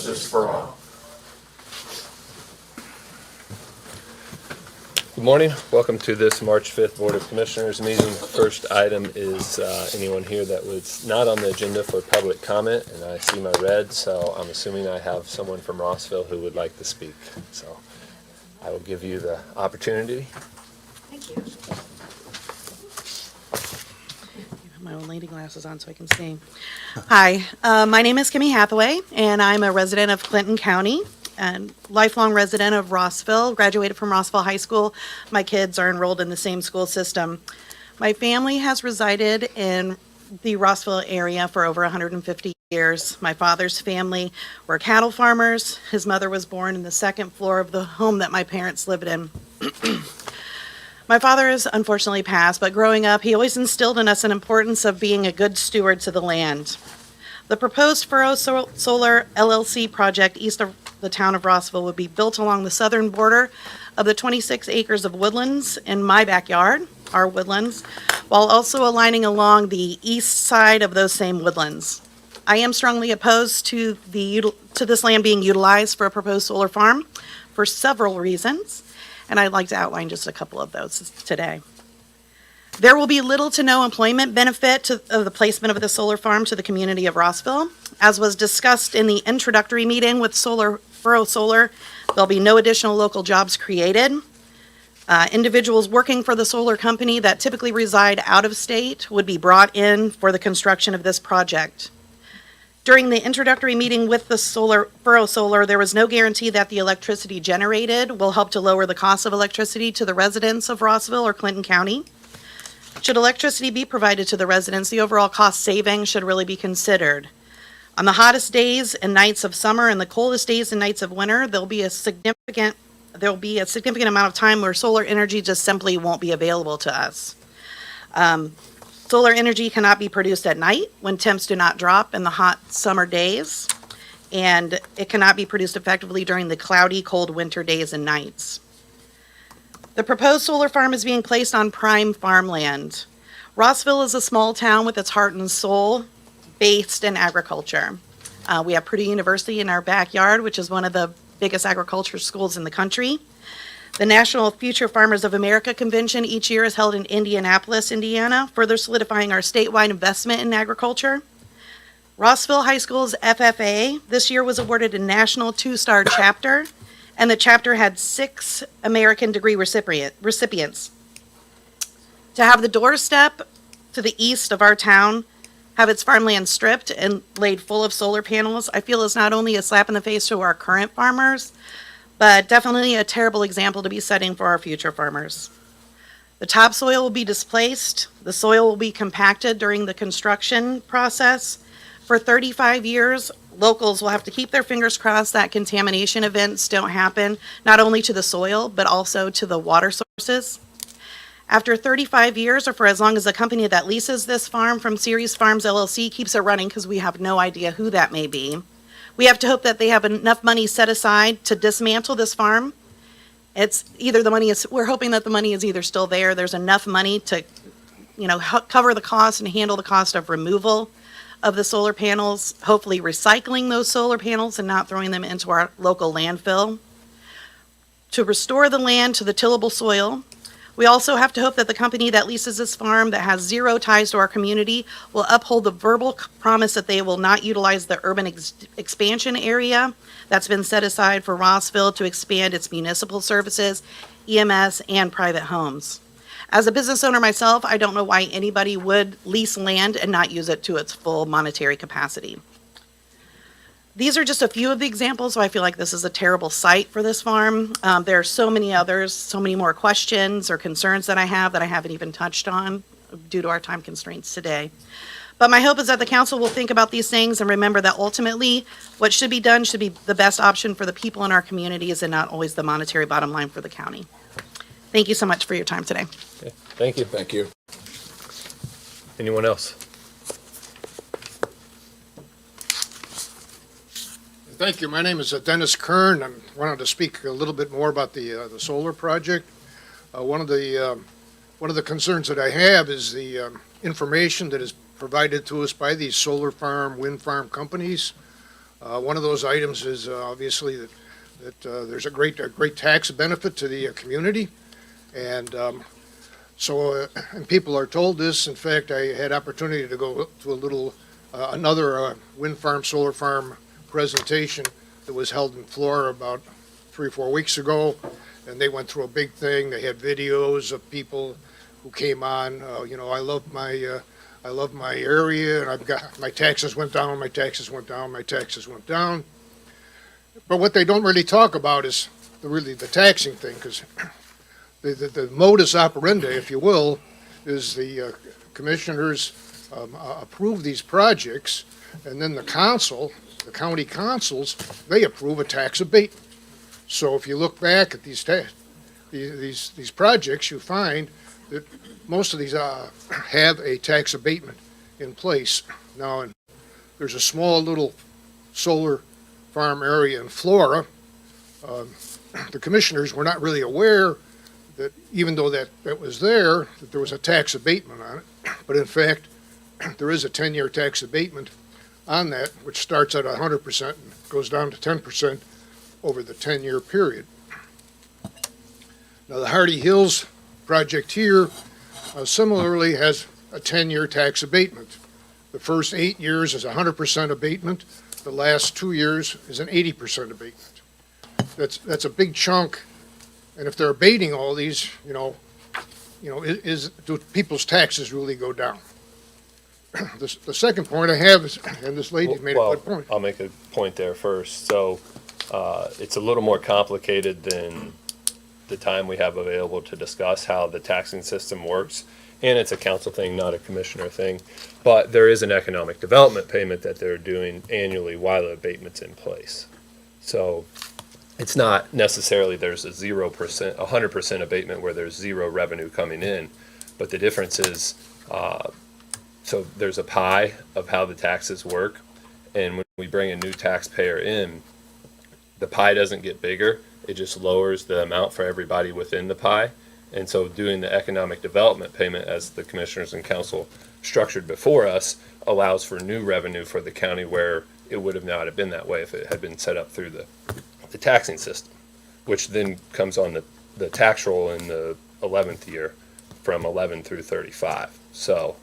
justice for all. Good morning. Welcome to this March 5th Board of Commissioners meeting. First item is anyone here that was not on the agenda for public comment, and I see my red, so I'm assuming I have someone from Rossville who would like to speak. So I will give you the opportunity. Thank you. I have my own lady glasses on so I can see. Hi, my name is Kimmy Hathaway, and I'm a resident of Clinton County and lifelong resident of Rossville. Graduated from Rossville High School. My kids are enrolled in the same school system. My family has resided in the Rossville area for over 150 years. My father's family were cattle farmers. His mother was born in the second floor of the home that my parents lived in. My father has unfortunately passed, but growing up, he always instilled in us an importance of being a good steward to the land. The proposed Furrow Solar LLC project east of the town of Rossville would be built along the southern border of the 26 acres of woodlands in my backyard, our woodlands, while also aligning along the east side of those same woodlands. I am strongly opposed to this land being utilized for a proposed solar farm for several reasons, and I'd like to outline just a couple of those today. There will be little to no employment benefit of the placement of the solar farm to the community of Rossville. As was discussed in the introductory meeting with Furrow Solar, there'll be no additional local jobs created. Individuals working for the solar company that typically reside out of state would be brought in for the construction of this project. During the introductory meeting with the Furrow Solar, there was no guarantee that the electricity generated will help to lower the cost of electricity to the residents of Rossville or Clinton County. Should electricity be provided to the residents, the overall cost saving should really be considered. On the hottest days and nights of summer and the coldest days and nights of winter, there'll be a significant amount of time where solar energy just simply won't be available to us. Solar energy cannot be produced at night when temps do not drop in the hot summer days, and it cannot be produced effectively during the cloudy, cold winter days and nights. The proposed solar farm is being placed on prime farmland. Rossville is a small town with its heart and soul based in agriculture. We have Purdue University in our backyard, which is one of the biggest agriculture schools in the country. The National Future Farmers of America Convention each year is held in Indianapolis, Indiana, further solidifying our statewide investment in agriculture. Rossville High School's FFA this year was awarded a national 2-star chapter, and the chapter had 6 American degree recipients. To have the doorstep to the east of our town have its farmland stripped and laid full of solar panels, I feel is not only a slap in the face to our current farmers, but definitely a terrible example to be setting for our future farmers. The topsoil will be displaced, the soil will be compacted during the construction process. For 35 years, locals will have to keep their fingers crossed that contamination events don't happen, not only to the soil, but also to the water sources. After 35 years, or for as long as the company that leases this farm from Ceres Farms LLC keeps it running, because we have no idea who that may be, we have to hope that they have enough money set aside to dismantle this farm. We're hoping that the money is either still there, there's enough money to, cover the cost and handle the cost of removal of the solar panels, hopefully recycling those solar panels and not throwing them into our local landfill. To restore the land to the tillable soil, we also have to hope that the company that leases this farm that has 0 ties to our community will uphold the verbal promise that they will not utilize the urban expansion area that's been set aside for Rossville to expand its municipal services, EMS, and private homes. As a business owner myself, I don't know why anybody would lease land and not use it to its full monetary capacity. These are just a few of the examples, so I feel like this is a terrible site for this farm. There are so many others, so many more questions or concerns that I haven't even touched on due to our time constraints today. But my hope is that the council will think about these things and remember that ultimately what should be done should be the best option for the people in our communities and not always the monetary bottom line for the county. Thank you so much for your time today. Okay. Thank you. Thank you. Anyone else? Thank you. My name is Dennis Kern. I wanted to speak a little bit more about the solar project. One of the concerns that I have is the information that is provided to us by these solar farm, wind farm companies. One of those items is obviously that there's a great tax benefit to the community. And and people are told this. In fact, I had opportunity to go to a little, another wind farm, solar farm presentation that was held in Florida about 3 or 4 weeks ago. And they went through a big thing. They had videos of people who came on, I love my area, and I've got, my taxes went down, my taxes went down, my taxes went down. But what they don't really talk about is the taxing thing, because the modus operandi, if you will, is the commissioners approve these projects, and then the county councils, they approve a tax abatement. So if you look back at these projects, you find that most of these have a tax abatement in place. Now, there's a small little solar farm area in Florida. The commissioners were not really aware that even though that was there, that there was a tax abatement on it. But in fact, there is a 10-year tax abatement on that, which starts at 100% and goes down to 10% over the 10-year period. Now, the Hardy Hills project here similarly has a 10-year tax abatement. The first 8 years is 100% abatement. The last 2 years is an 80% abatement. That's a big chunk. And if they're abating all these, do people's taxes really go down? The second point I have is, and this lady made a good point. I'll make a point there first. So it's a little more complicated than the time we have available to discuss how the taxing system works. And it's a council thing, not a commissioner thing. But there is an economic development payment that they're doing annually while the abatement's in place. So it's not necessarily there's a 0%, 100% abatement where there's zero revenue coming in. But the difference is, so there's a pie of how the taxes work. And when we bring a new taxpayer in, the pie doesn't get bigger. It just lowers the amount for everybody within the pie. And so doing the economic development payment, as the commissioners and council structured before us, allows for new revenue for the county where it would have not have been that way if it had been set up through the taxing system, which then comes on the tax roll in the 11th year from 11 through 35. So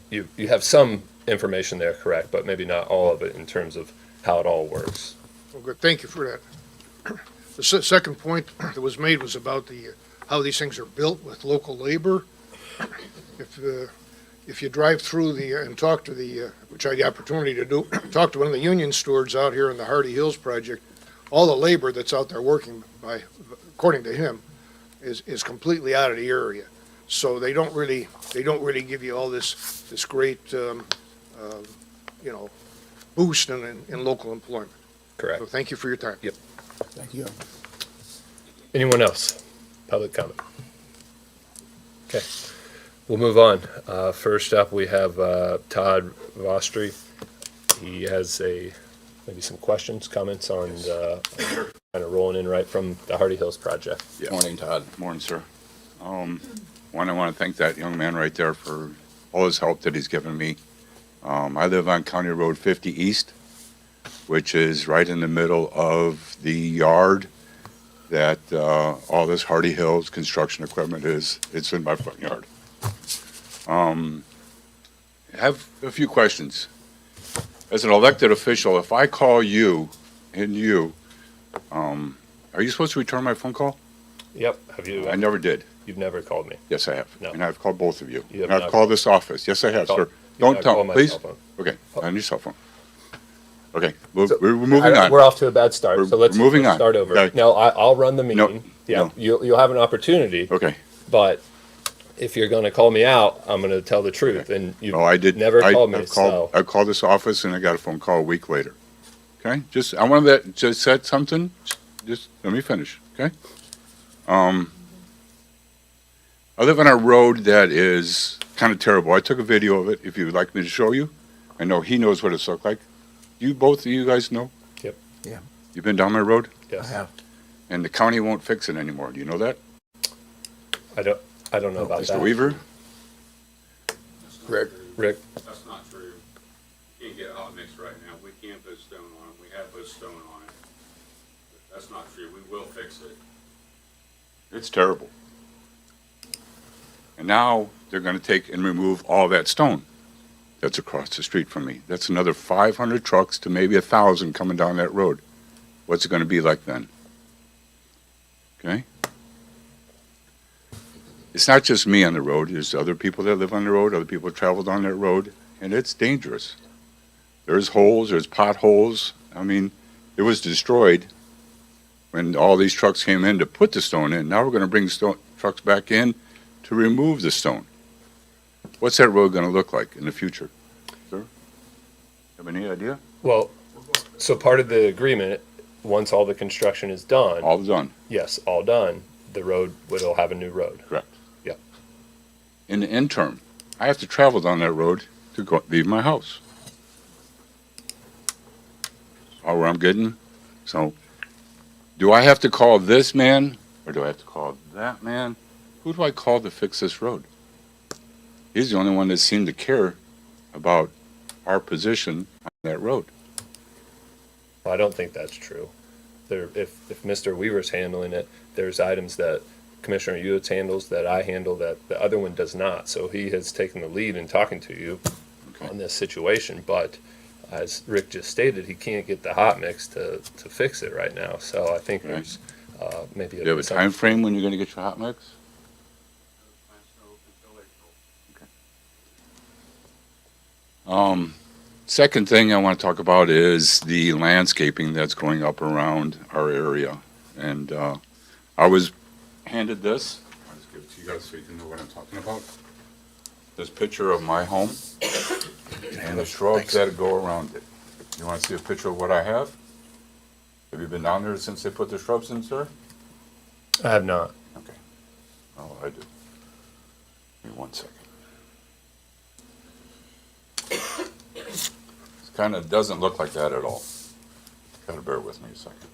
you have some information there, correct, but maybe not all of it in terms of how it all works. Well, good. Thank you for that. The second point that was made was about how these things are built with local labor. If you drive through and talk to which I had the opportunity to do, talk to one of the union stewards out here in the Hardy Hills project, all the labor that's out there working according to him, is completely out of the area. So they don't really give you all this great boost in local employment. Correct. So thank you for your time. Yep. Thank you. Anyone else? Public comment? Okay, we'll move on. First up, we have Todd Vostry. He has maybe some questions, comments on kind of rolling in right from the Hardy Hills project. Yeah. Morning, Todd. Morning, sir. One, I want to thank that young man right there for all his help that he's given me. I live on County Road 50 East, which is right in the middle of the yard that all this Hardy Hills construction equipment is. It's in my front yard. I have a few questions. As an elected official, if I call you and are you supposed to return my phone call? Yep. Have you? I never did. You've never called me. Yes, I have. No. And I've called both of you. You have And I've not called this office. Yes, I have, Called- sir. You've Don't not tell, called my please. cell phone. Okay, on your cell phone. Okay, So, we're moving on. We're off to a bad start, We're- so let's we're moving on. start over. Okay. No, I'll run the meeting. No, Yeah, no. you'll have an opportunity, Okay. but if you're going to call me out, I'm going to tell the truth, and you've Oh, I did. never I- called me. I've called- So I called this office and I got a phone call a week later. Okay, I wanted to just said something. Just let me finish, okay? I live on a road that is kind of terrible. I took a video of it, if you would like me to show you. I know he knows what it's looked like. Both of you guys know? Yep. Yeah. You've been down my road? yes, I have. And the county won't fix it anymore. Do you know that? I don't know about Mr. that. Weaver? Rick, Rick, That's not true. Can't get hot mix right now. We can't put stone on have put stone on it. That's not true. We will fix it. It's terrible. And now they're gonna take and remove all that stone that's across the street from me. That's another 500 trucks to maybe 1,000 coming down that road. What's it gonna be like then? Okay? It's not just me on the road. There's other people that live on the road, other people travel down that road, and it's dangerous. There's holes, there's potholes. I mean, it was destroyed when all these trucks came in to put the stone in. Now we're gonna bring trucks back in to remove the stone. What's that road gonna look like in the future? Sir? Have any idea? Well, so part of the agreement, once all the construction is done, All done, yes, all done, the road will have a new road. correct. Yeah. In the interim, I have to travel down that road to go, leave my house. All where I'm getting. So, do I have to call this man or do I have to call that man? Who do I call to fix this road? He's the only one that seemed to care about our position on that road. Well, I don't think that's true. If Mr. Weaver's handling it, there's items that Commissioner Ewitz handles that I handle that the other one does not. So he has taken the lead in talking to you Okay. on this situation, but as Rick just stated, he can't get the hot mix to fix it right now. So I think Right. there's maybe Do you have a time frame when you're gonna get your hot mix? Second thing I want to talk about is the landscaping that's going up around our area. And I was handed this. I'll just give it to you guys so you can know what I'm talking about. This picture of my home and the shrubs that go around it. You want to see a picture of what I have? Have you been down there since they put the shrubs in, sir? I have not. Okay. Oh, I do. Give me 1 second. It kind of doesn't look like that at all. Gotta bear with me a second.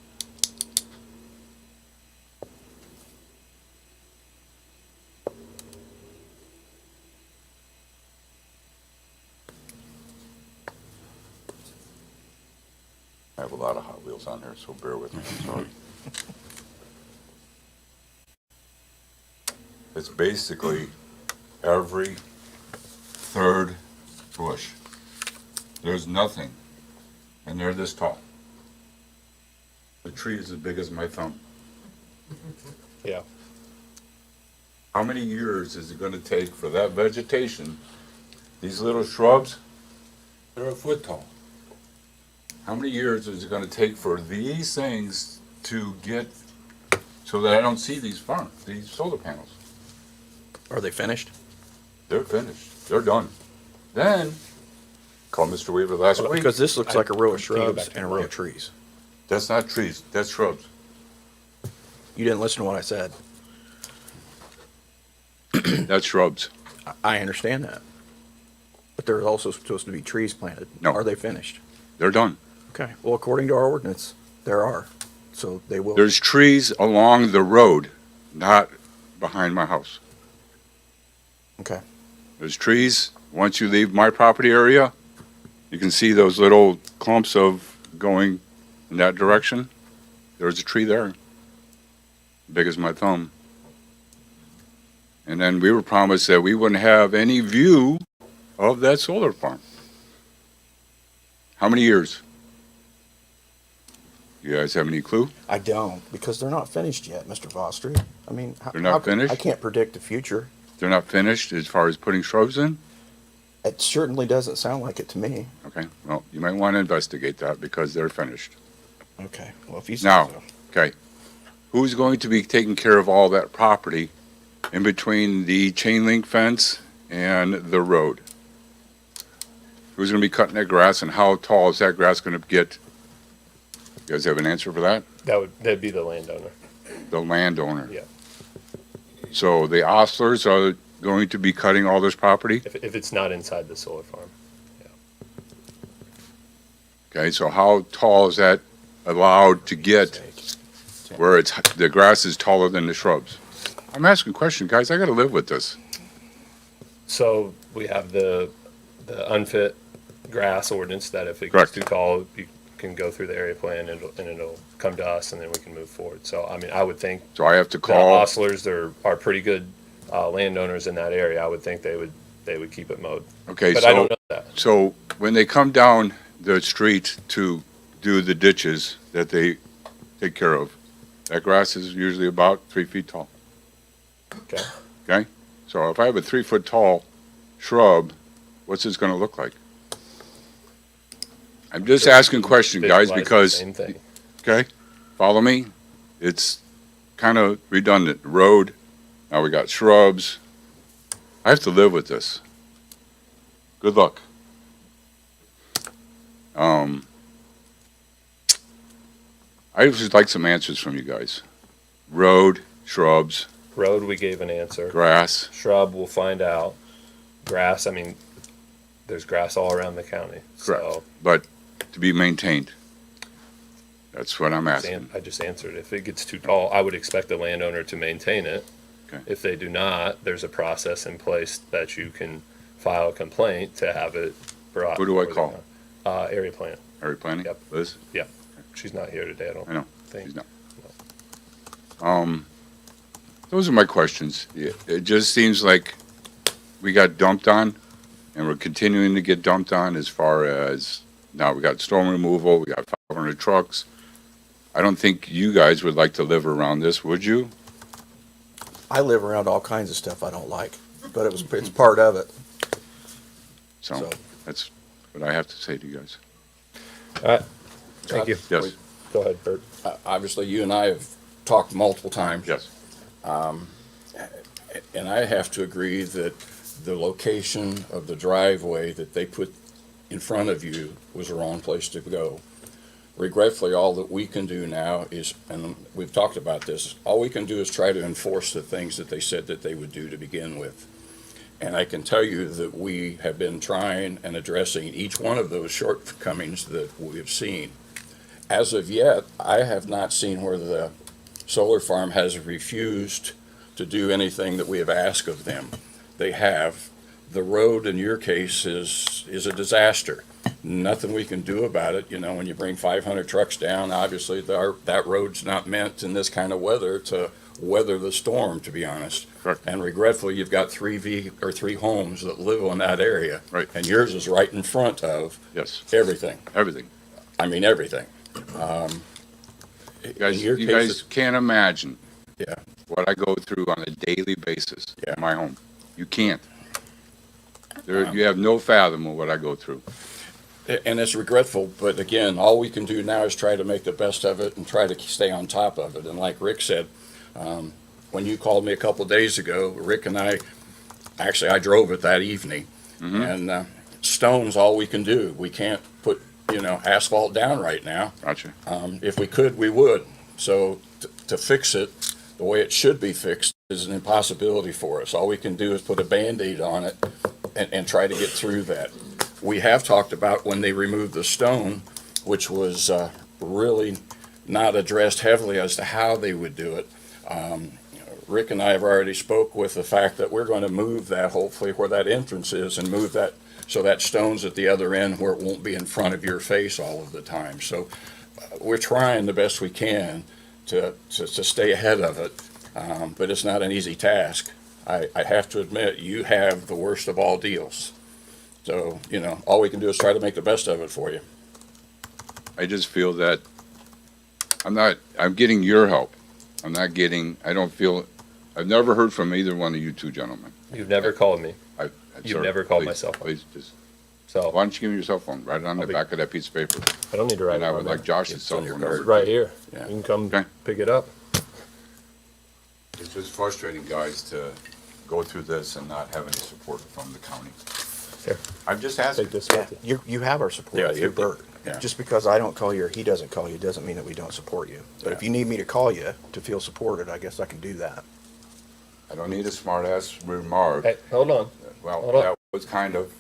I have a lot of Hot Wheels on there, so bear with me, I'm sorry. It's basically every third bush. There's nothing, and they're this tall. The tree is as big as my thumb. Yeah. How many years is it gonna take for that vegetation, these little shrubs, they're a foot tall. How many years is it gonna take for these things to get, so that I don't see these these solar panels? Are they finished? They're finished, they're done. Then, called Mr. Weaver last week. Because this looks like a row of Can you go shrubs back to and a the row mic? of trees. That's not trees, that's shrubs. You didn't listen to what I said. That's shrubs. I understand that. But there's also supposed to be trees planted. No. Are they finished? They're done. Okay. Well, according to our ordinance, there are. So they will. There's trees along the road, not behind my house. Okay. There's trees, once you leave my property area, you can see those little clumps of going in that direction. There's a tree there, big as my thumb. And then we were promised that we wouldn't have any view of that solar farm. How many years? You guys have any clue? I don't, because they're not finished yet, Mr. Vostry. I mean, They're not finished? I can't predict the future. They're not finished as far as putting shrubs in? It certainly doesn't sound like it to me. Okay, well, you might want to investigate that because they're finished. Okay. Well, if you say Now, so. okay, who's going to be taking care of all that property in between the chain link fence and the road? Who's going to be cutting that grass and how tall is that grass going to get? You guys have an answer for that? That'd be the landowner. The landowner. Yeah. So the Ostlers are going to be cutting all this property? If it's not inside the solar farm. Okay, so how tall is that allowed to get where the grass is taller than the shrubs? I'm asking a question, guys. I got to live with this. So we have the unfit grass ordinance that if it gets Correct. too tall, you can go through the area plan and it'll come to us and then we can move forward. So, I mean, I would think So I have to the call, Ostlers, are pretty good, landowners in that area. I would think they would keep it mowed. okay, But I don't so, know that. so when they come down the street to do the ditches that they take care of, that grass is usually about 3 feet tall, Okay. okay? So if I have a 3-foot tall shrub, what's this gonna look like? I'm just asking a question, guys, Visualize the because, Same thing. okay, follow me? It's kind of redundant. Road, now we got shrubs. I have to live with this. Good luck. I would just like some answers from you guys. Road, shrubs, Road, we gave an answer. grass. Shrub, we'll find out. Grass, I mean, there's grass all around the county. Correct. So But to be maintained. That's what I'm asking. I just answered. If it gets too tall, I would expect the landowner to maintain it. Okay. If they do not, there's a process in place that you can file a complaint to have it brought. Who do I before the call? Area plan. Area planning? Yep. Liz? She's not here today, I don't I know. think. She's not. Those are my questions. It just seems like we got dumped on, and we're continuing to get dumped on as far as, now we got storm removal, we got 500 trucks. I don't think you guys would like to live around this, would you? I live around all kinds of stuff I don't like, but it's part of it. So, So- that's what I have to say to you guys. All right, thank you. Yes, Go ahead, Bert. Obviously, you and I have talked multiple times. yes. And I have to agree that the location of the driveway that they put in front of you was the wrong place to go. Regretfully, all that we can do now is, and we've talked about this, all we can do is try to enforce the things that they said that they would do to begin with. And I can tell you that we have been trying and addressing each one of those shortcomings that we have seen. As of yet, I have not seen where the solar farm has refused to do anything that we have asked of them. They have. The road in your case is a disaster. Nothing we can do about it. You know, when you bring 500 trucks down, obviously that road's not meant in this kind of weather to weather the storm, to be honest. Correct. And regretfully, you've got three homes that live on that area. Right. And yours is right in front of Yes, everything. everything. I mean, everything. You guys, In your you case, guys can't imagine Yeah. what I go through on a daily basis Yeah. in my home. You can't. You have no fathom of what I go through. And it's regretful, but again, all we can do now is try to make the best of it and try to stay on top of it. And like Rick said, when you called me a couple days ago, Rick and I drove it that evening. And stone's all we can do. We can't put, asphalt down right now. Gotcha. If we could, we would. So to fix it the way it should be fixed is an impossibility for us. All we can do is put a Band-Aid on it and try to get through that. We have talked about when they removed the stone, which was really not addressed heavily as to how they would do it. Rick and I have already spoke with the fact that we're going to move that, hopefully where that entrance is, and move that so that stone's at the other end where it won't be in front of your face all of the time. So we're trying the best we can to stay ahead of it, but it's not an easy task. I have to admit, you have the worst of all deals. So, all we can do is try to make the best of it for you. I just feel that I'm getting your help. I've never heard from either one of you two gentlemen. You've never called me, You've Sir, never called please, my cell phone. Please, just, so why don't you give me your cell phone? Write it on the back of that piece of paper. I don't need to write And it I on would there. like Josh's It's cell on your phone card. number. Right here. Yeah. You can come Okay. pick it up. It's just frustrating, guys, to go through this and not have any support from the county. Here. I'm just asking. Take this Yeah, with you. you have our support Yeah, through you- Bert. yeah. Just because I don't call you or he doesn't call you doesn't mean that we don't support you. But if you need me to call you to feel supported, I guess I can do that. I don't need a smart-ass remark. Hey, hold on. Well, hold on. that was kind of,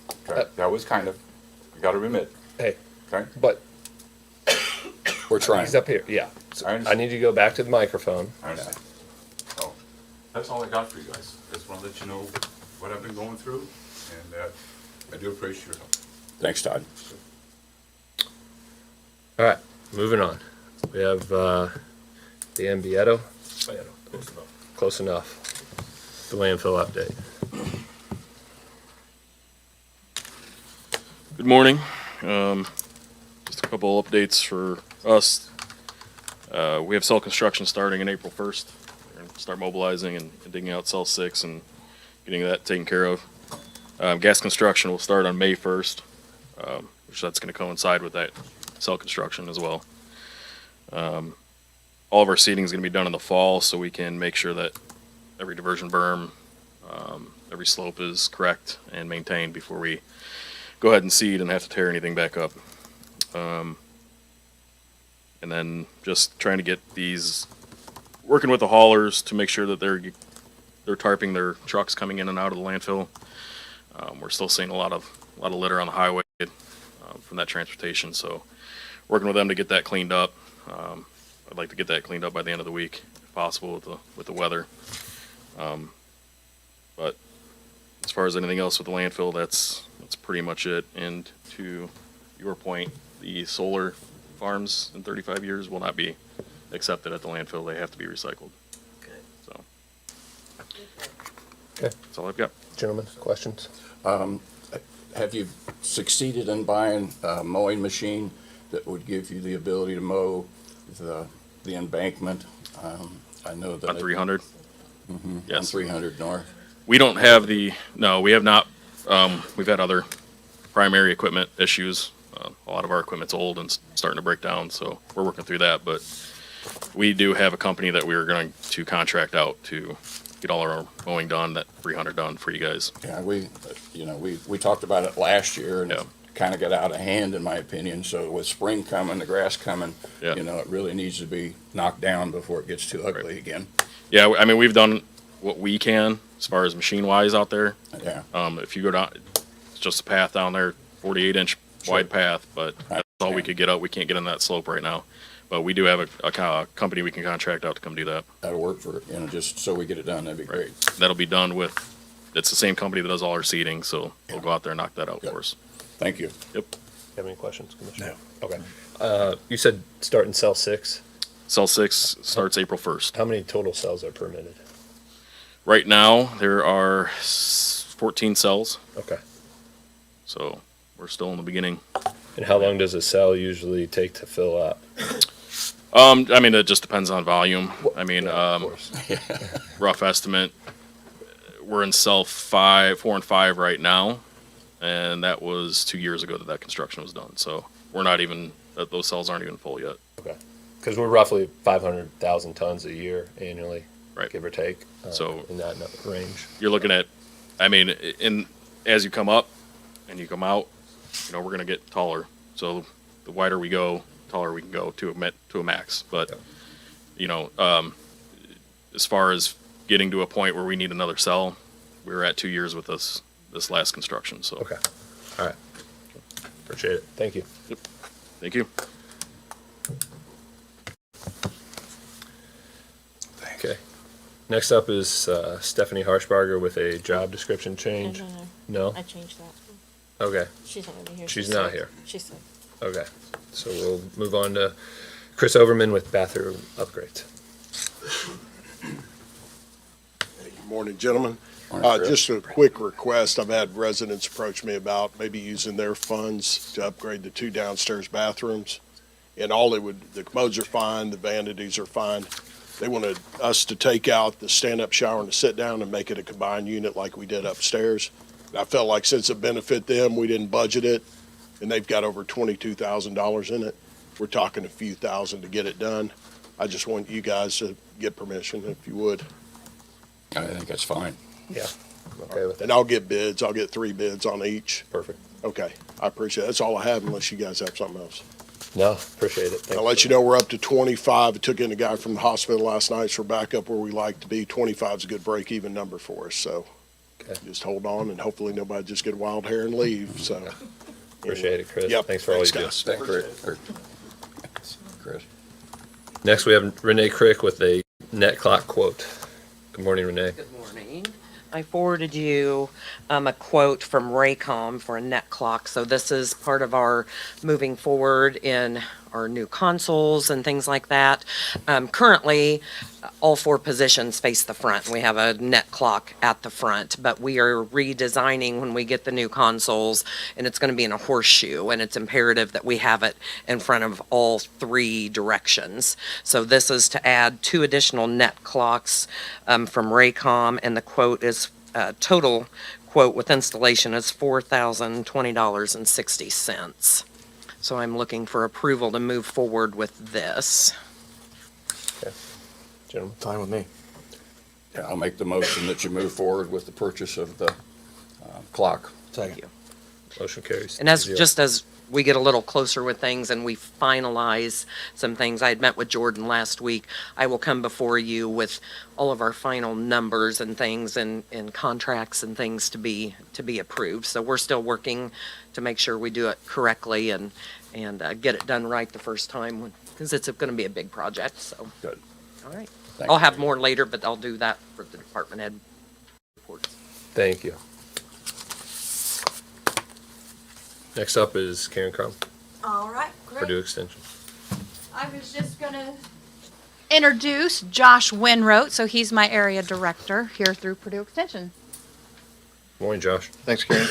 you gotta admit, Hey, okay? but We're trying. he's up here. Yeah. So I I understand. need you to go back to the microphone. I understand. So, that's all I got for you guys. Just wanna let you know what I've been going through, and I do appreciate your help. Thanks, Todd. All All right, moving on. We have Dan Bietto. Close enough. The landfill update. Good morning. Just a couple updates for us. We have cell construction starting in April 1st. We're going to start mobilizing and digging out cell 6 and getting that taken care of. Gas construction will start on May 1st, which that's going to coincide with that cell construction as well. All of our seeding is going to be done in the fall, so we can make sure that every diversion berm, every slope is correct and maintained before we go ahead and seed and have to tear anything back up. And then just trying to get these, working with the haulers to make sure that they're tarping their trucks coming in and out of the landfill. We're still seeing a lot of litter on the highway from that transportation, so working with them to get that cleaned up. I'd like to get that cleaned up by the end of the week, if possible, with the weather. But as far as anything else with the landfill, that's pretty much it. And to your point, the solar farms in 35 years will not be accepted at the landfill. They have to be recycled. So Okay. that's all I've got. Gentlemen, questions? Have you succeeded in buying a mowing machine that would give you the ability to mow the embankment? I know that. On 300. On Yes. 300 North. We don't have no, we have not. We've had other primary equipment issues. A lot of our equipment's old and starting to break down, so we're working through that. But we do have a company that we are going to contract out to get all our mowing done, that 300 done for you guys. Yeah, we talked about it last year and Yeah. it kind of got out of hand, in my opinion. So with spring coming, the grass coming, Yeah. it really needs to be knocked down before it gets too ugly Right. again. Yeah, I mean, we've done what we can as far as machine-wise out there. Yeah. If you go down, it's just a path down there, 48-inch wide path, but that's all we could get up. We can't get on that slope right now. But we do have a company we can contract out to come do that. That'll work for, just so we get it done, that'd be great. That'll be done with, it's the same company that does all our seeding, so they'll go out there and knock that out Good. for us. Thank you. Yep. Have any questions, Commissioner? No. Okay. You said start in cell 6. Cell 6 starts April 1st. How many total cells are permitted? Right now, there are 14 cells, Okay. so we're still in the beginning. And how long does a cell usually take to fill up? I mean, it just depends on volume. I mean, Of course. rough estimate, we're in cell 4 and 5 right now, and that was 2 years ago that construction was done. So we're not even, those cells aren't even full yet. Okay. Because we're roughly 500,000 tons a year annually, Right. give or take. So- in that range. You're looking at, I mean, as you come up and you come out, we're going to get taller. So the wider we go, taller we can go to a max. But, as far as getting to a point where we need another cell, we were at 2 years with this last construction. So Okay. All right. Appreciate it. Thank you. thank you. Okay. Next up is Stephanie Harshbarger with a job description change. No, No? I changed that. Okay. She's not gonna be here. She's not here. She's sick. Okay. So we'll move on to Chris Overman with bathroom upgrades. Good morning, gentlemen. Morning, Chris. Just a quick request. I've had residents approach me about maybe using their funds to upgrade the 2 downstairs bathrooms. And the commodes are fine, the vanities are fine. They wanted us to take out the stand-up shower and the sit-down and make it a combined unit like we did upstairs. And I felt like since it benefit them, we didn't budget it, and they've got over $22,000 in it. We're talking a few thousand to get it done. I just want you guys to get permission, if you would. I think that's fine. Yeah. Okay with And that. I'll get bids. I'll get 3 bids on each. Perfect. Okay, I appreciate it. That's all I have unless you guys have something else. No, appreciate it. Thank I'll let you know we're up to 25. I took in a guy from the hospital last night, so we're back up where we like to be. 25 is a good break-even number for us, so Okay. just hold on and hopefully nobody just get wild hair and leave, so. Appreciate it, Chris. Yep, Thanks for all you do. guys. Thank Chris. Next, we have Renee Crick with a net clock quote. Good morning, Renee. Good morning. I forwarded you a quote from Raycom for a net clock. So this is part of our moving forward in our new consoles and things like that. Currently, all 4 positions face the front. We have a net clock at the front, but we are redesigning when we get the new consoles, and it's going to be in a horseshoe, and it's imperative that we have it in front of all 3 directions. So this is to add 2 additional net clocks from Raycom, and the quote is, total quote with installation is $4,020.60. So I'm looking for approval to move forward with this. Gentlemen, Fine with me. Yeah, I'll make the motion that you move forward with the purchase of the clock. Second. motion carries. And as, 2-0. just as we get a little closer with things and we finalize some things, I had met with Jordan last week, I will come before you with all of our final numbers and things and contracts and things to be approved. So we're still working to make sure we do it correctly and get it done right the first time, because it's going to be a big project, so. Good. All right. Thank I'll you. have more later, but I'll do that for the department head reports. Thank you. Next up is Karen Crum, All right, Purdue great. Extension. I was just gonna introduce Josh Winrote, so he's my area director here through Purdue Extension. Morning, Josh. Thanks, Karen.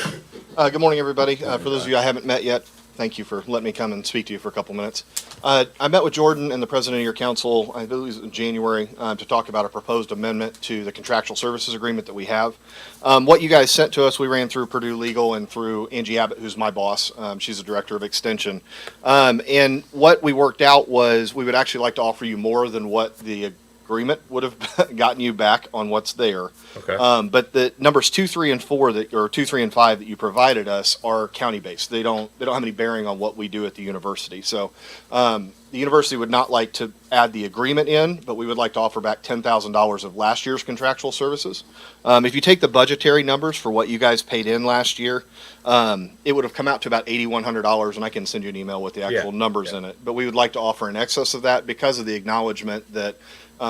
Good morning, everybody. For those of you I haven't met yet, thank you for letting me come and speak to you for a couple minutes. I met with Jordan and the president of your council, I believe it was in January, to talk about a proposed amendment to the contractual services agreement that we have. What you guys sent to us, we ran through Purdue Legal and through Angie Abbott, who's my boss. She's the director of Extension. And what we worked out was we would actually like to offer you more than what the agreement would have gotten you back on what's there. Okay. But the numbers 2, 3, and 4 or 2, 3, and 5 that you provided us are county-based. They don't have any bearing on what we do at the university. So the university would not like to add the agreement in, but we would like to offer back $10,000 of last year's contractual services. If you take the budgetary numbers for what you guys paid in last year, it would have come out to about $8,100, and I can send you an email with the actual numbers in it. But we would like to offer in excess of that because of the acknowledgement that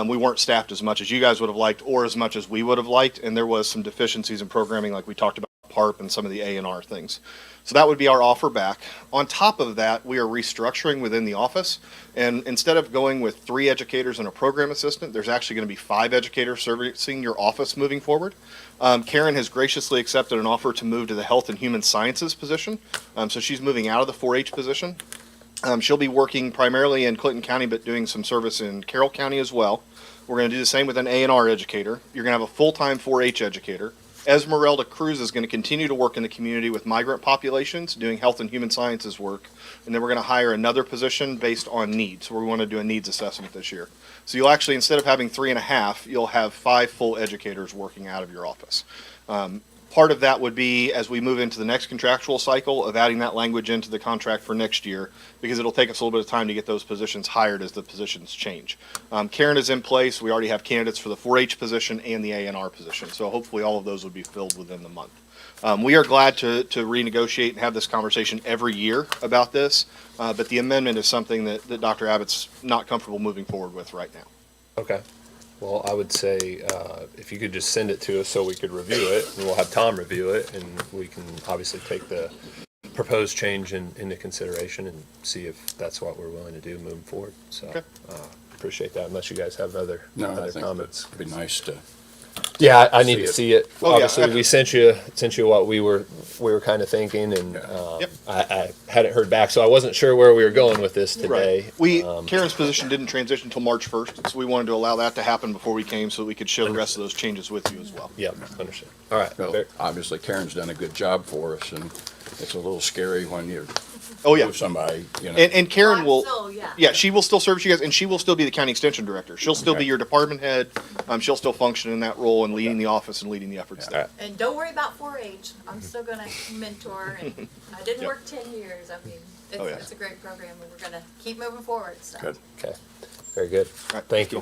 we weren't staffed as much as you guys would have liked or as much as we would have liked, and there was some deficiencies in programming like we talked about PARP and some of the A&R things. So that would be our offer back. On top of that, we are restructuring within the office, and instead of going with 3 educators and a program assistant, there's actually going to be 5 educators servicing your office moving forward. Karen has graciously accepted an offer to move to the Health and Human Sciences position, so she's moving out of the 4-H position. She'll be working primarily in Clinton County, but doing some service in Carroll County as well. We're going to do the same with an A&R educator. You're going to have a full-time 4-H educator. Esmeralda Cruz is going to continue to work in the community with migrant populations, doing health and human sciences work. And then we're going to hire another position based on needs. So we want to do a needs assessment this year. So you'll actually, instead of having 3.5, you'll have 5 full educators working out of your office. Part of that would be as we move into the next contractual cycle of adding that language into the contract for next year, because it'll take us a little bit of time to get those positions hired as the positions change. Karen is in place. We already have candidates for the 4-H position and the A&R position. So hopefully all of those would be filled within the month. We are glad to renegotiate and have this conversation every year about this, but the amendment is something that Dr. Abbott's not comfortable moving forward with right now. Okay. Well, I would say if you could just send it to us so we could review it, and we'll have Tom review it, and we can obviously take the proposed change into consideration and see if that's what we're willing to do moving forward. So Okay. appreciate that, unless you guys have other I think comments. it'd be nice to. Yeah, I need to see it. Oh, yeah. Obviously, we sent you what we were kind of thinking, and Yep. I hadn't heard back, so I wasn't sure where we were going with this today. Karen's position didn't transition until March 1st, so we wanted to allow that to happen before we came so we could share the rest of those changes with you as well. Yeah, understood. All right. Well, Fair. obviously Karen's done a good job for us, and it's a little scary when you Oh, yeah. move somebody, you know. And Karen will, So, yeah. yeah, she will still service you guys, and she will still be the county extension director. She'll still be Okay. your department head. She'll still function in that role and leading the office and leading the efforts there. And don't worry about 4-H. I'm still gonna mentor, and I didn't Yep. work 10 years. I mean, Oh, yeah. it's a great program, and we're gonna keep moving forward, so. Good. Okay. Very good. All right, Thank you.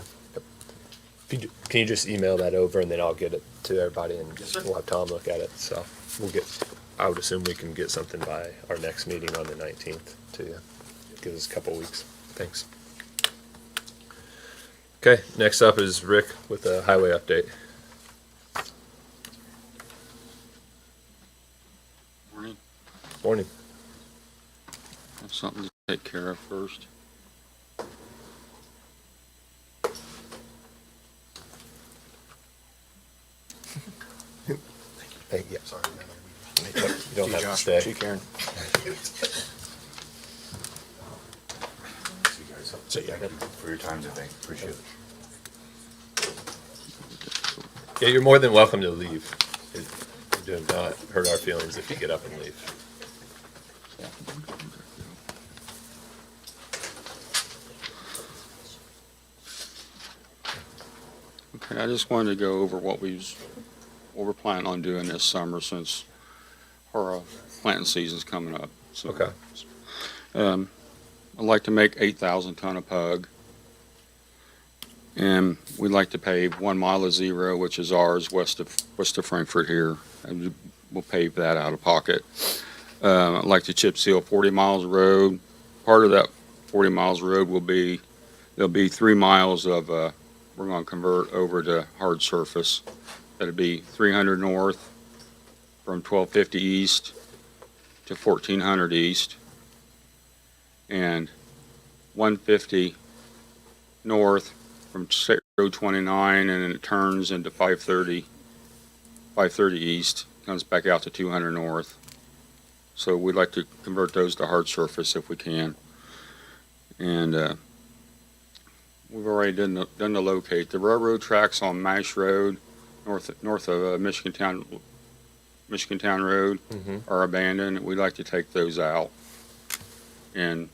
Yep. Can you just email that over, and then I'll get it to everybody, and we'll have Tom look at it. So I would assume we can get something by our next meeting on the 19th to you. Give us a couple weeks. Thanks. Okay, next up is Rick with a highway update. Morning. Morning. Have something to take care of first. Hey, yeah. Sorry. You don't See have to Josh, stay. see Karen. See, thank you for your time today. Appreciate it. Yeah, you're more than welcome to leave. It do not hurt our feelings if you get up and leave. Okay, I just wanted to go over what we're planning on doing this summer since our planting season's coming up. So, Okay. I'd like to make 8,000 ton of pug. And we'd like to pave 1 mile of zero, which is ours, west of Frankfurt here. And we'll pave that out of pocket. I'd like to chip seal 40 miles of road. Part of that 40 miles of road there'll be 3 miles of, we're gonna convert over to hard surface. That'd be 300 north from 1250 east to 1400 east. And 150 north from State Road 29, and then it turns into 530 east, comes back out to 200 north. So we'd like to convert those to hard surface if we can. And we've already done the locate. The railroad tracks on Mash Road, north of Michigan Town Road, are abandoned. We'd like to take those out, and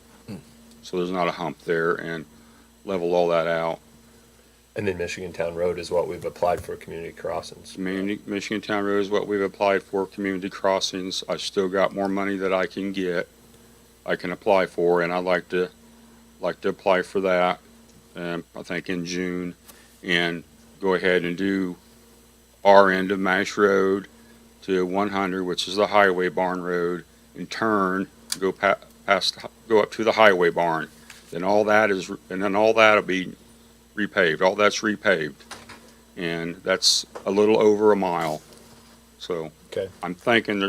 so there's not a hump there, and level all that out. And then Michigan Town Road is what we've applied for community crossings. Michigan Town Road is what we've applied for, community crossings. I still got more money that I can get, I can apply for, and I'd like to apply for that, I think in June, and go ahead and do our end of Mash Road to 100, which is the highway barn road, and turn, go up to the highway barn. Then all that'll be repaved. All that's repaved, and that's a little over a mile. So Okay. I'm thinking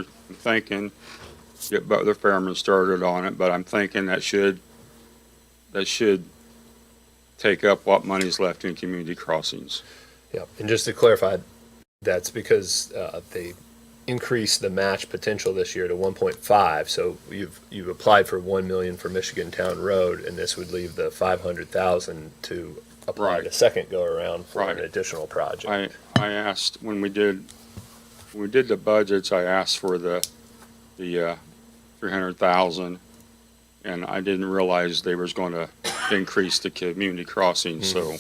get Butler Fairman started on it, but I'm thinking that should take up what money's left in community crossings. Yeah, and just to clarify, that's because they increased the match potential this year to 1.5. So you've applied for 1 million for Michigan Town Road, and this would leave the 500,000 to apply Right. the second go around for Right. an additional project. I asked when we did the budgets, I asked for the 300,000, and I didn't realize they was going to increase the community crossing. So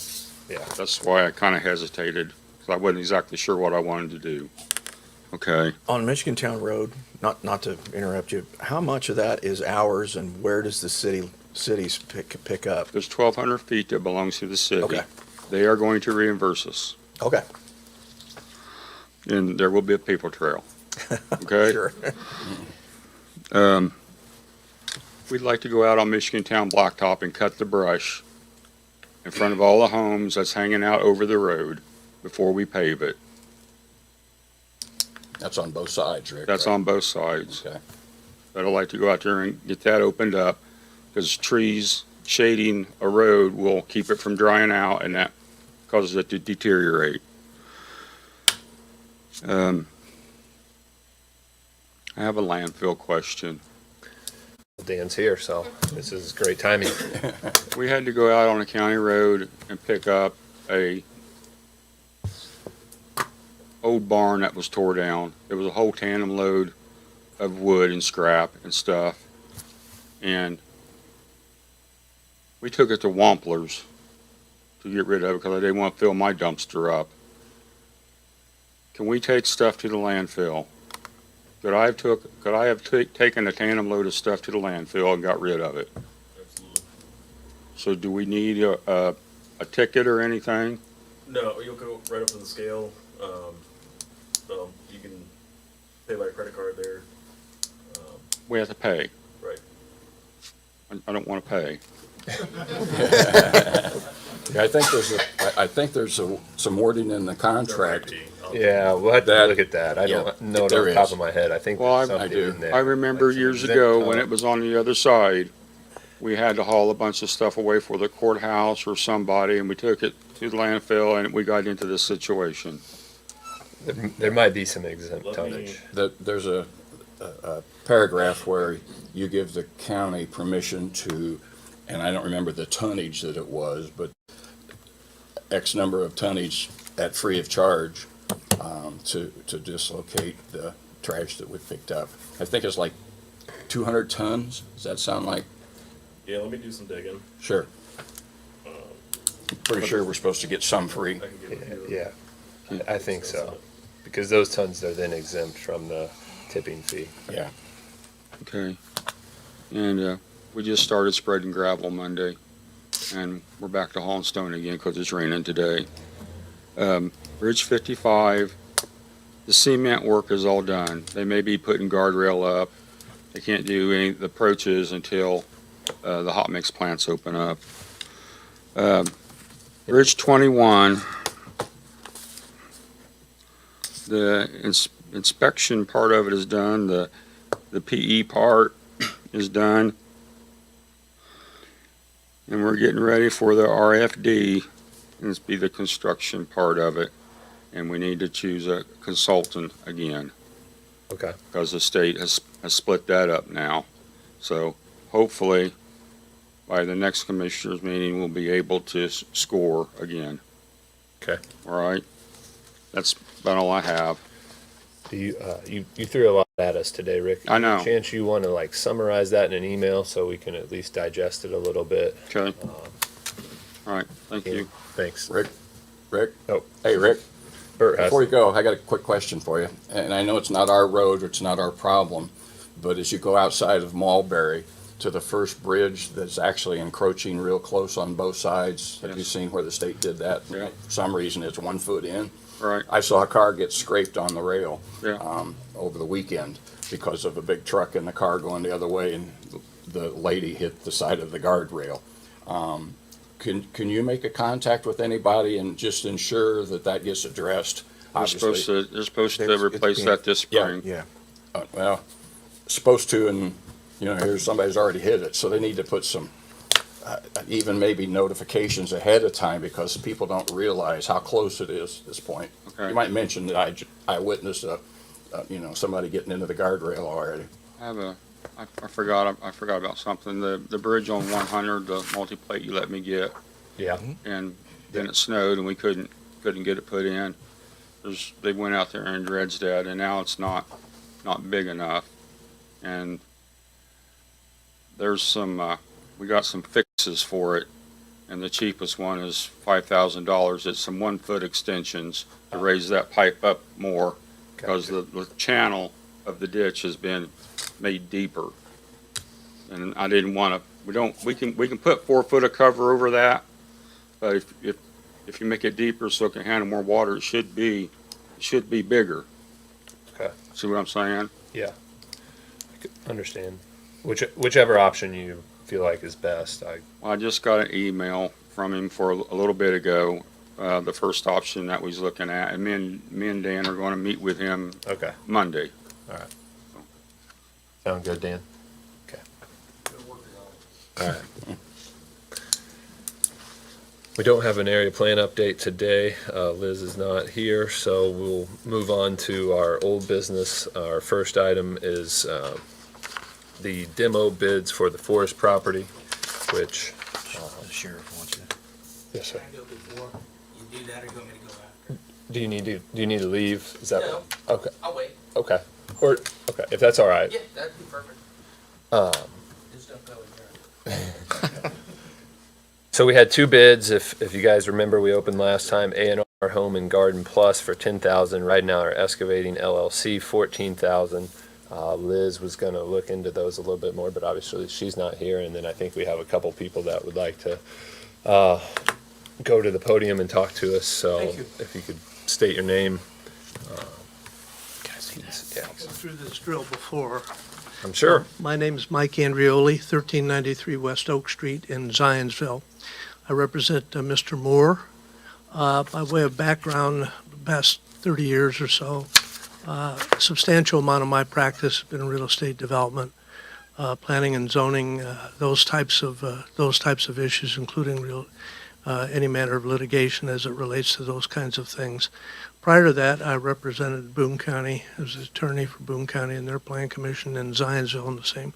Yeah. that's why I kind of hesitated, because I wasn't exactly sure what I wanted to do. Okay. On Michigan Town Road, not to interrupt you, how much of that is ours and where does the cities pick up? There's 1,200 feet that belongs to the city. Okay. They are going to reimburse us, Okay, and there will be a paper trail. Okay? sure. We'd like to go out on Michigan Town Blacktop and cut the brush in front of all the homes that's hanging out over the road before we pave it. That's on both sides, Rick. That's right? on both sides. Okay. But I'd like to go out there and get that opened up, because trees shading a road will keep it from drying out, and that causes it to deteriorate. I have a landfill question. Dan's here, so this is great timing. We had to go out on a county road and pick up a old barn that was tore down. There was a whole tandem load of wood and scrap and stuff. And we took it to Wampler's to get rid of it, because I didn't want to fill my dumpster up. Can we take stuff to the landfill? Could I have taken a tandem load of stuff to the landfill and got rid of it? Absolutely. So do we need a ticket or anything? No, you'll go right up to the scale. You can pay by credit card there. We have to pay. Right. I don't want to pay. Yeah, I think there's some wording in the contract. Yeah, we'll have to That- look at that. I don't yeah, know it there on the top is. of my head. I think Well, there's I something do. in there. I remember Like some years zip ago when code. it was on the other side, we had to haul a bunch of stuff away for the courthouse or somebody, and we took it to the landfill, and we got into this situation. There might be some exempt Let me- tonnage. There's a paragraph where you give the county permission to, and I don't remember the tonnage that it was, but X number of tonnage at free of charge to dislocate the trash that we picked up. I think it's like 200 tons. Does that sound like? Yeah, let me do some digging. Sure. Pretty sure we're supposed to get some free. I can give a few. Yeah, I think so. Because those tons are then exempt from the tipping fee. Yeah. Okay. And we just started spreading gravel Monday, and we're back to hauling stone again because it's raining today. Bridge 55, the cement work is all done. They may be putting guardrail up. They can't do any of the approaches until the hot mix plants open up. Bridge 21, the inspection part of it is done. The PE part is done. And we're getting ready for the RFD, and it's be the construction part of it. And we need to choose a consultant again, Okay. because the state has split that up now. So hopefully, by the next commissioners meeting, we'll be able to score again. Okay. All right? That's about all I have. Do you threw a lot at us today, Rick. I know. Chance you want to like summarize that in an email so we can at least digest it a little bit? Okay? All right, thank you. Thanks. Rick? Oh. Hey, Rick? Bert has- Before you go, I got a quick question for you. And I know it's not our road, or it's not our problem, but as you go outside of Mulberry to the first bridge that's actually encroaching real close on both sides, have you Yes. seen where the state did that? Yeah. For some reason, it's 1 foot in. Right, I saw a car get scraped on the rail yeah. over the weekend because of a big truck in the car going the other way, and the lady hit the side of the guardrail. Can you make a contact with anybody and just ensure that that gets addressed? They're Obviously, supposed to It's replace being- that this spring. Yeah. well, supposed to, and here's somebody's already hit it, so they need to put some, even maybe notifications ahead of time, because people don't realize how close it is at this point. Okay. You might mention that I witnessed somebody getting into the guardrail already. I forgot about something. The bridge on 100, the multi-plate you let me get, Yeah. and then it snowed and we couldn't get it put in. They went out there and dredged that, and now it's not big enough. And there's we got some fixes for it, and the cheapest one is $5,000. It's some 1 foot extensions to raise that pipe up more, because the channel of the ditch has been made deeper. And I didn't want to, we can put 4 foot of cover over that, but if you make it deeper so it can handle more water, it should be bigger. Okay. See what I'm saying? Yeah. I could understand. Whichever option you feel like is best. Well, I just got an email from him for a little bit ago, the first option that we was looking at, and me and Dan are going to meet with him Okay. Monday. Sound good, Dan? Okay. All right. We don't have an area plan update today. Liz is not here, so we'll move on to our old business. Our first item is the demo bids for the forest property, which. The sheriff wants you. Yes, sir. Can I go before you do that, or you want me to go after? Do you need to leave? Is that? No. Okay. I'll wait. Okay. Okay, if that's all right. Yeah, that'd be perfect. Just don't go adjourn. So we had 2 bids. If you guys remember, we opened last time A&R Home and Garden Plus for $10,000. Right now, our excavating LLC $14,000. Liz was going to look into those a little bit more, but obviously she's not here. And then I think we have a couple people that would like to go to the podium and talk to us. So Thank you. if you could state your name. Yeah, I've been through this drill before. I'm sure. My name is Mike Andrioli, 1393 West Oak Street in Zionsville. I represent Mr. Moore. By way of background, the past 30 years or so, a substantial amount of my practice has been in real estate development, planning and zoning, those types of issues, including any manner of litigation as it relates to those kinds of things. Prior to that, I represented Boone County as an attorney for Boone County and their Plan Commission in Zionsville in the same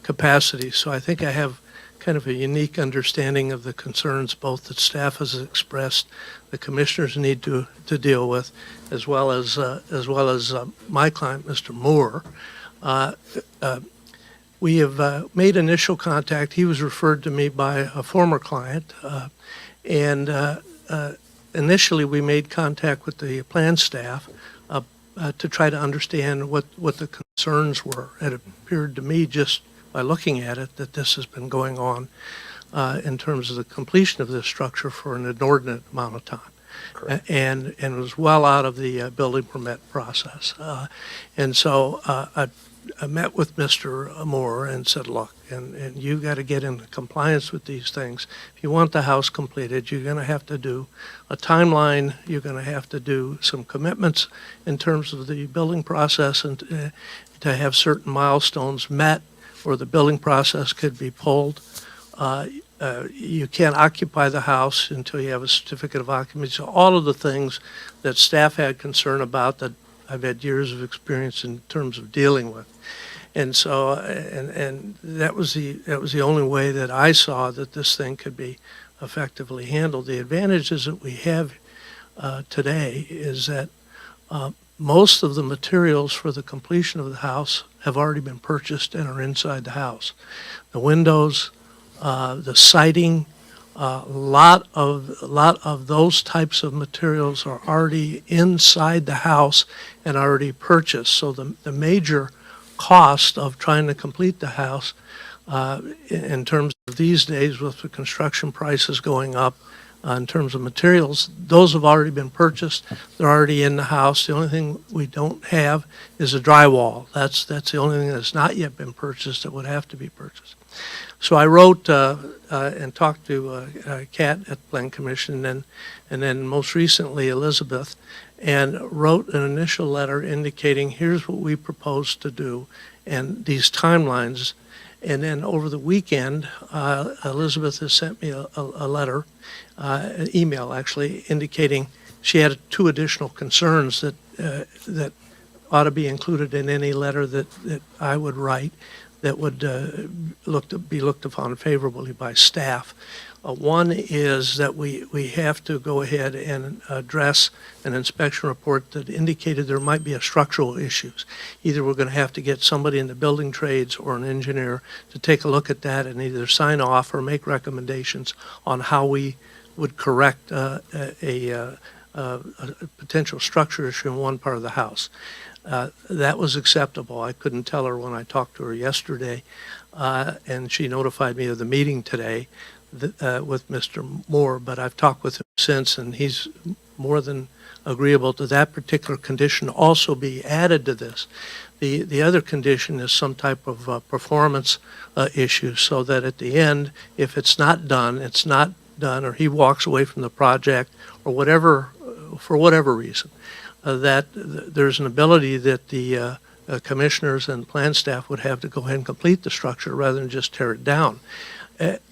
capacity. So I think I have kind of a unique understanding of the concerns both that staff has expressed, the commissioners need to deal with, as well as my client, Mr. Moore. We have made initial contact. He was referred to me by a former client, and initially we made contact with the plan staff to try to understand what the concerns were. It appeared to me, just by looking at it, that this has been going on in terms of the completion of this structure for an inordinate amount of time. And was well out of the building permit process. And so I met with Mr. Moore and said, look, and you got to get into compliance with these things. If you want the house completed, you're going to have to do a timeline. You're going to have to do some commitments in terms of the building process and to have certain milestones met, or the building process could be pulled. You can't occupy the house until you have a certificate of occupancy. So all of the things that staff had concern about that I've had years of experience in terms of dealing with. And so, and that was the only way that I saw that this thing could be effectively handled. The advantages that we have today is that most of the materials for the completion of the house have already been purchased and are inside the house. The windows, the siding, a lot of those types of materials are already inside the house and already purchased. So the major cost of trying to complete the house in terms of these days with the construction prices going up, in terms of materials, those have already been purchased. They're already in the house. The only thing we don't have is a drywall. That's the only thing that's not yet been purchased that would have to be purchased. So I wrote and talked to Kat at Plan Commission and then most recently Elizabeth, and wrote an initial letter indicating here's what we propose to do and these timelines. And then over the weekend, Elizabeth has sent me a letter, an email actually, indicating she had 2 additional concerns that ought to be included in any letter that I would write that would be looked upon favorably by staff. One is that we have to go ahead and address an inspection report that indicated there might be a structural issues. Either we're going to have to get somebody in the building trades or an engineer to take a look at that and either sign off or make recommendations on how we would correct a potential structure issue in one part of the house. That was acceptable. I couldn't tell her when I talked to her yesterday, and she notified me of the meeting today with Mr. Moore, but I've talked with him since, and he's more than agreeable to that particular condition also be added to this. The other condition is some type of performance issue, so that at the end, if it's not done, it's not done, or he walks away from the project, or whatever, for whatever reason, that there's an ability that the commissioners and plan staff would have to go ahead and complete the structure rather than just tear it down.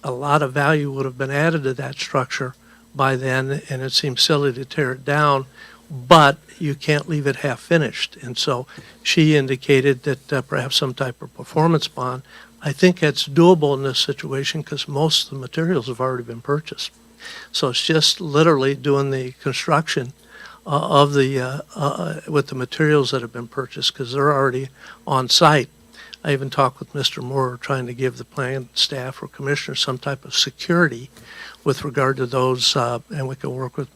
A lot of value would have been added to that structure by then, and it seems silly to tear it down, but you can't leave it half finished. And so she indicated that perhaps some type of performance bond. I think that's doable in this situation because most of the materials have already been purchased. So it's just literally doing the construction of the with the materials that have been purchased because they're already on site. I even talked with Mr. Moore trying to give the plan staff or commissioner some type of security with regard to those, and we can work with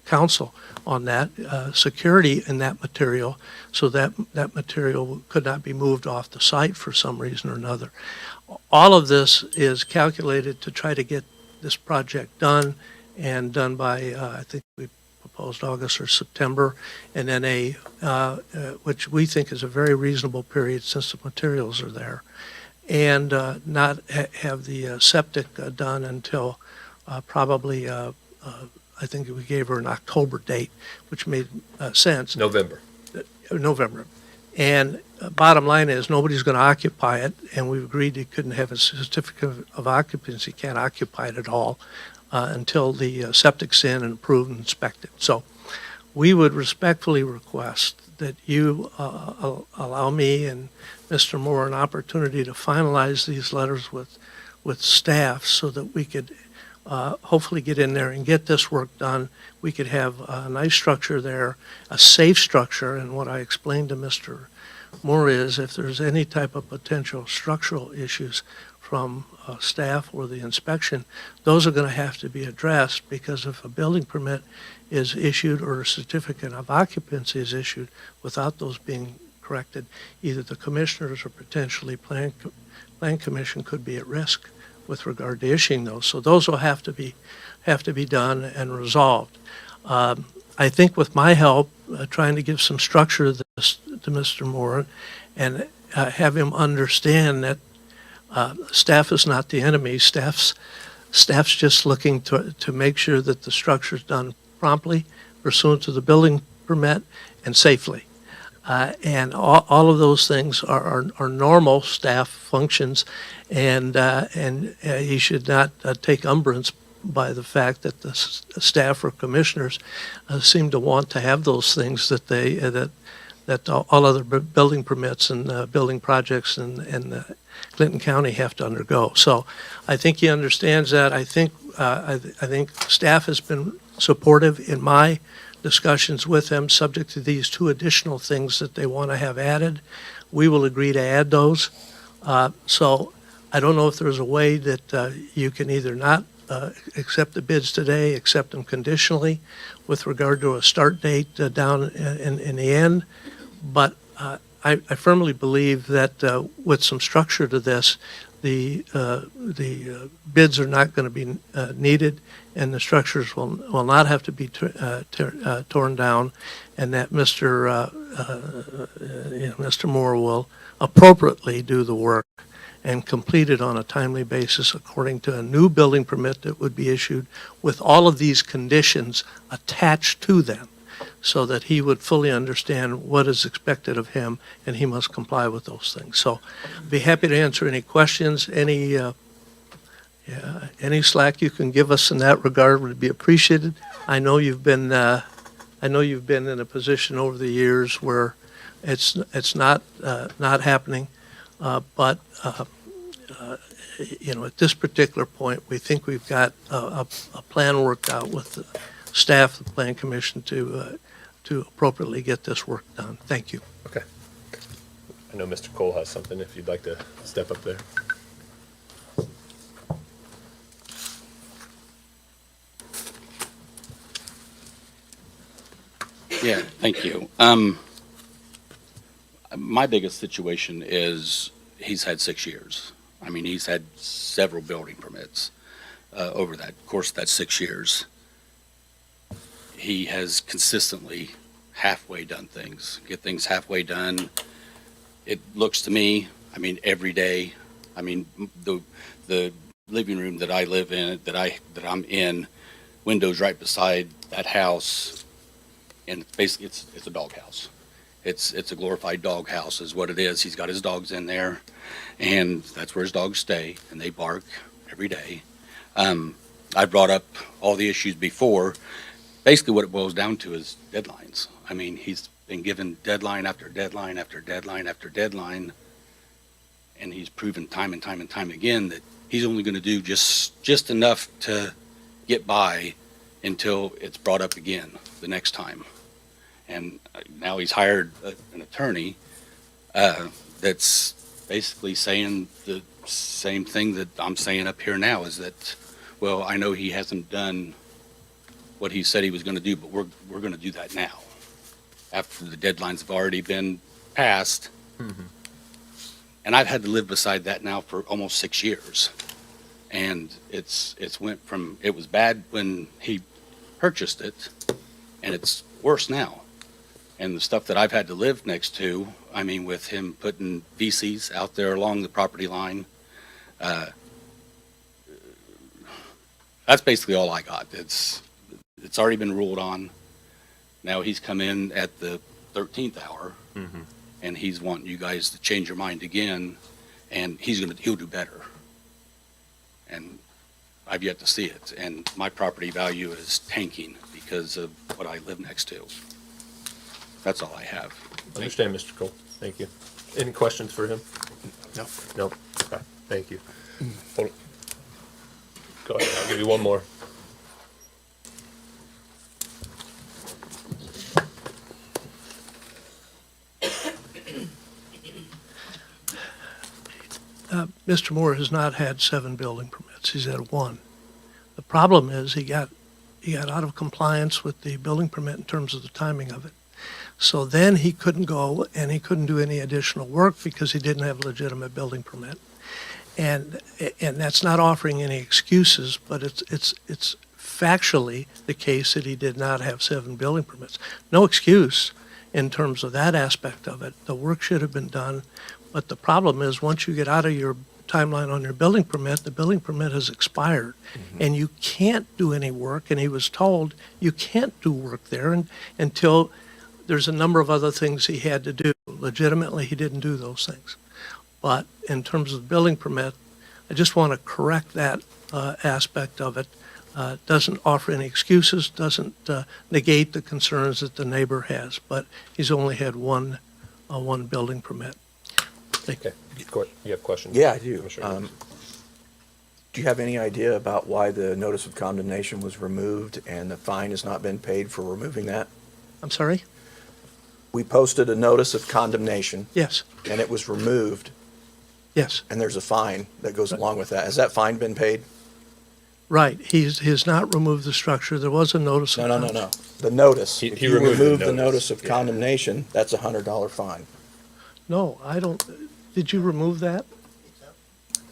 council on that, security in that material so that that material could not be moved off the site for some reason or another. All of this is calculated to try to get this project done and done by, I think we proposed August or September, and then which we think is a very reasonable period since the materials are there, and not have the septic done until probably, I think we gave her an October date, which made sense. November. November. And bottom line is nobody's going to occupy it, and we've agreed you couldn't have a certificate of occupancy, can't occupy it at all. until the septic's in and approved and inspected. So we would respectfully request that you allow me and Mr. Moore an opportunity to finalize these letters with staff so that we could hopefully get in there and get this work done. We could have a nice structure there, a safe structure, and what I explained to Mr. Moore is if there's any type of potential structural issues from staff or the inspection, those are going to have to be addressed, because if a building permit is issued or a certificate of occupancy is issued without those being corrected, either the commissioners or potentially plan commission could be at risk with regard to issuing those. So those will have to be done and resolved. I think with my help, trying to give some structure to this to Mr. Moore and have him understand that staff is not the enemy. Staff's just looking to make sure that the structure's done promptly, pursuant to the building permit, and safely. And all of those things are normal staff functions, and he should not take umbrance by the fact that the staff or commissioners seem to want to have those things that all other building permits and building projects in Clinton County have to undergo. So I think he understands that. I think staff has been supportive in my discussions with them, subject to these two additional things that they want to have added. We will agree to add those. So I don't know if there's a way that you can either not accept the bids today, accept them conditionally with regard to a start date down in the end. But I firmly believe that with some structure to this, the bids are not going to be needed, and the structures will not have to be torn down, and that Mr. Moore will appropriately do the work and complete it on a timely basis according to a new building permit that would be issued with all of these conditions attached to them, so that he would fully understand what is expected of him, and he must comply with those things. So be happy to answer any questions, any slack you can give us in that regard would be appreciated. I know you've been in a position over the years where it's not happening, but at this particular point, we think we've got a plan worked out with the staff, the Plan Commission, to appropriately get this work done. Thank you. Okay. I know Mr. Cole has something, if you'd like to step up there. Yeah, thank you. My biggest situation is he's had 6 years. I mean, he's had several building permits over that course of that 6 years. He has consistently halfway done things, get things halfway done. It looks to me, I mean, every day, I mean, the living room that I live in, that I'm in, windows right beside that house, and basically it's a dog house. It's a glorified dog house is what it is. He's got his dogs in there, and that's where his dogs stay, and they bark every day. I brought up all the issues before. Basically what it boils down to is deadlines. I mean, he's been given deadline after deadline after deadline after deadline, and he's proven time and time and time again that he's only going to do just enough to get by until it's brought up again the next time. And now he's hired an attorney that's basically saying the same thing that I'm saying up here now, is that, well, I know he hasn't done what he said he was going to do, but we're going to do that now after the deadlines have already been passed. Mm-hmm. And I've had to live beside that now for almost 6 years. And it's went from, it was bad when he purchased it, and it's worse now. And the stuff that I've had to live next to, I mean, with him putting VCs out there along the property line, that's basically all I got. It's already been ruled on. Now he's come in at the 13th hour, mm-hmm. and he's wanting you guys to change your mind again, and he'll do better. And I've yet to see it, and my property value is tanking because of what I live next to. That's all I have. Understand, Mr. Cole. Thank you. Any questions for him? No. No. Okay, thank you. Hold- Go ahead, I'll give you one more. Mr. Moore has not had 7 building permits. He's had 1. The problem is he got out of compliance with the building permit in terms of the timing of it. So then he couldn't go and he couldn't do any additional work because he didn't have a legitimate building permit. And that's not offering any excuses, but it's factually the case that he did not have 7 building permits. No excuse in terms of that aspect of it. The work should have been done. But the problem is, once you get out of your timeline on your building permit, the building permit has expired, and you can't do any work, and he was told you can't do work there until there's a number of other things he had to do. Legitimately, he didn't do those things. But in terms of the building permit, I just want to correct that aspect of it. Doesn't offer any excuses, doesn't negate the concerns that the neighbor has, but he's only had one building permit. Okay, you have questions? Yeah, I do. Commissioner Ridge? Do you have any idea about why the notice of condemnation was removed and the fine has not been paid for removing that? I'm sorry? We posted a notice of condemnation Yes, and it was removed, yes, and there's a fine that goes along with that. Has that fine been paid? right. He's not removed the structure. There was a notice of. No. The notice. He If you removed the remove the notice, notice of yeah. condemnation, that's a $100 fine. No, I don't. Did you remove that?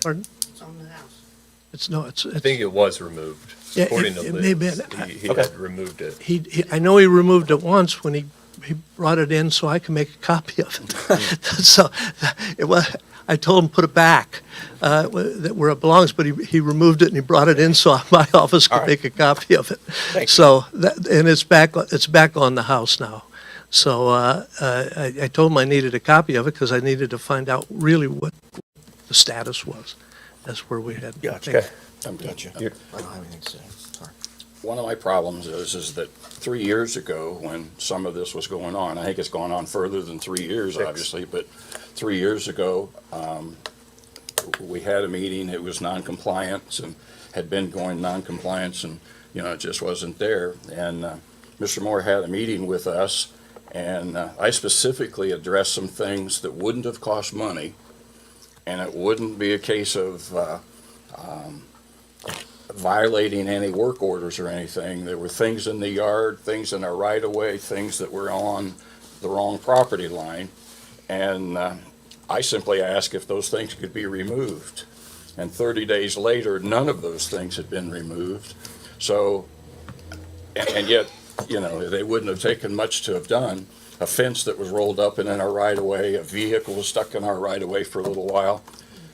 Pardon? It's on the house. I think it was removed, Yeah, according to it may have Liz. been. He Okay. had removed it. I know he removed it once when he brought it in so I could make a copy of it. So it was, I told him, put it back, where it belongs, but he removed it and he brought it in so my office All could right. make a copy of it. Thank you. So and it's back on the house now. So I told him I needed a copy of it because I needed to find out really what the status was. That's where we had. Gotcha. Okay. I'm good. Gotcha. You're- I don't have anything to say. Sorry. One of my problems is that 3 years ago, when some of this was going on, I think it's gone on further than 3 years, 6. obviously, but 3 years ago, we had a meeting, it was non-compliance and had been going non-compliance and, it just wasn't there. And Mr. Moore had a meeting with us, and I specifically addressed some things that wouldn't have cost money, and it wouldn't be a case of violating any work orders or anything. There were things in the yard, things in our right-of-way, things that were on the wrong property line. And I simply asked if those things could be removed. And 30 days later, none of those things had been removed. So, and yet, they wouldn't have taken much to have done. A fence that was rolled up and in our right-of-way, a vehicle was stuck in our right-of-way for a little while.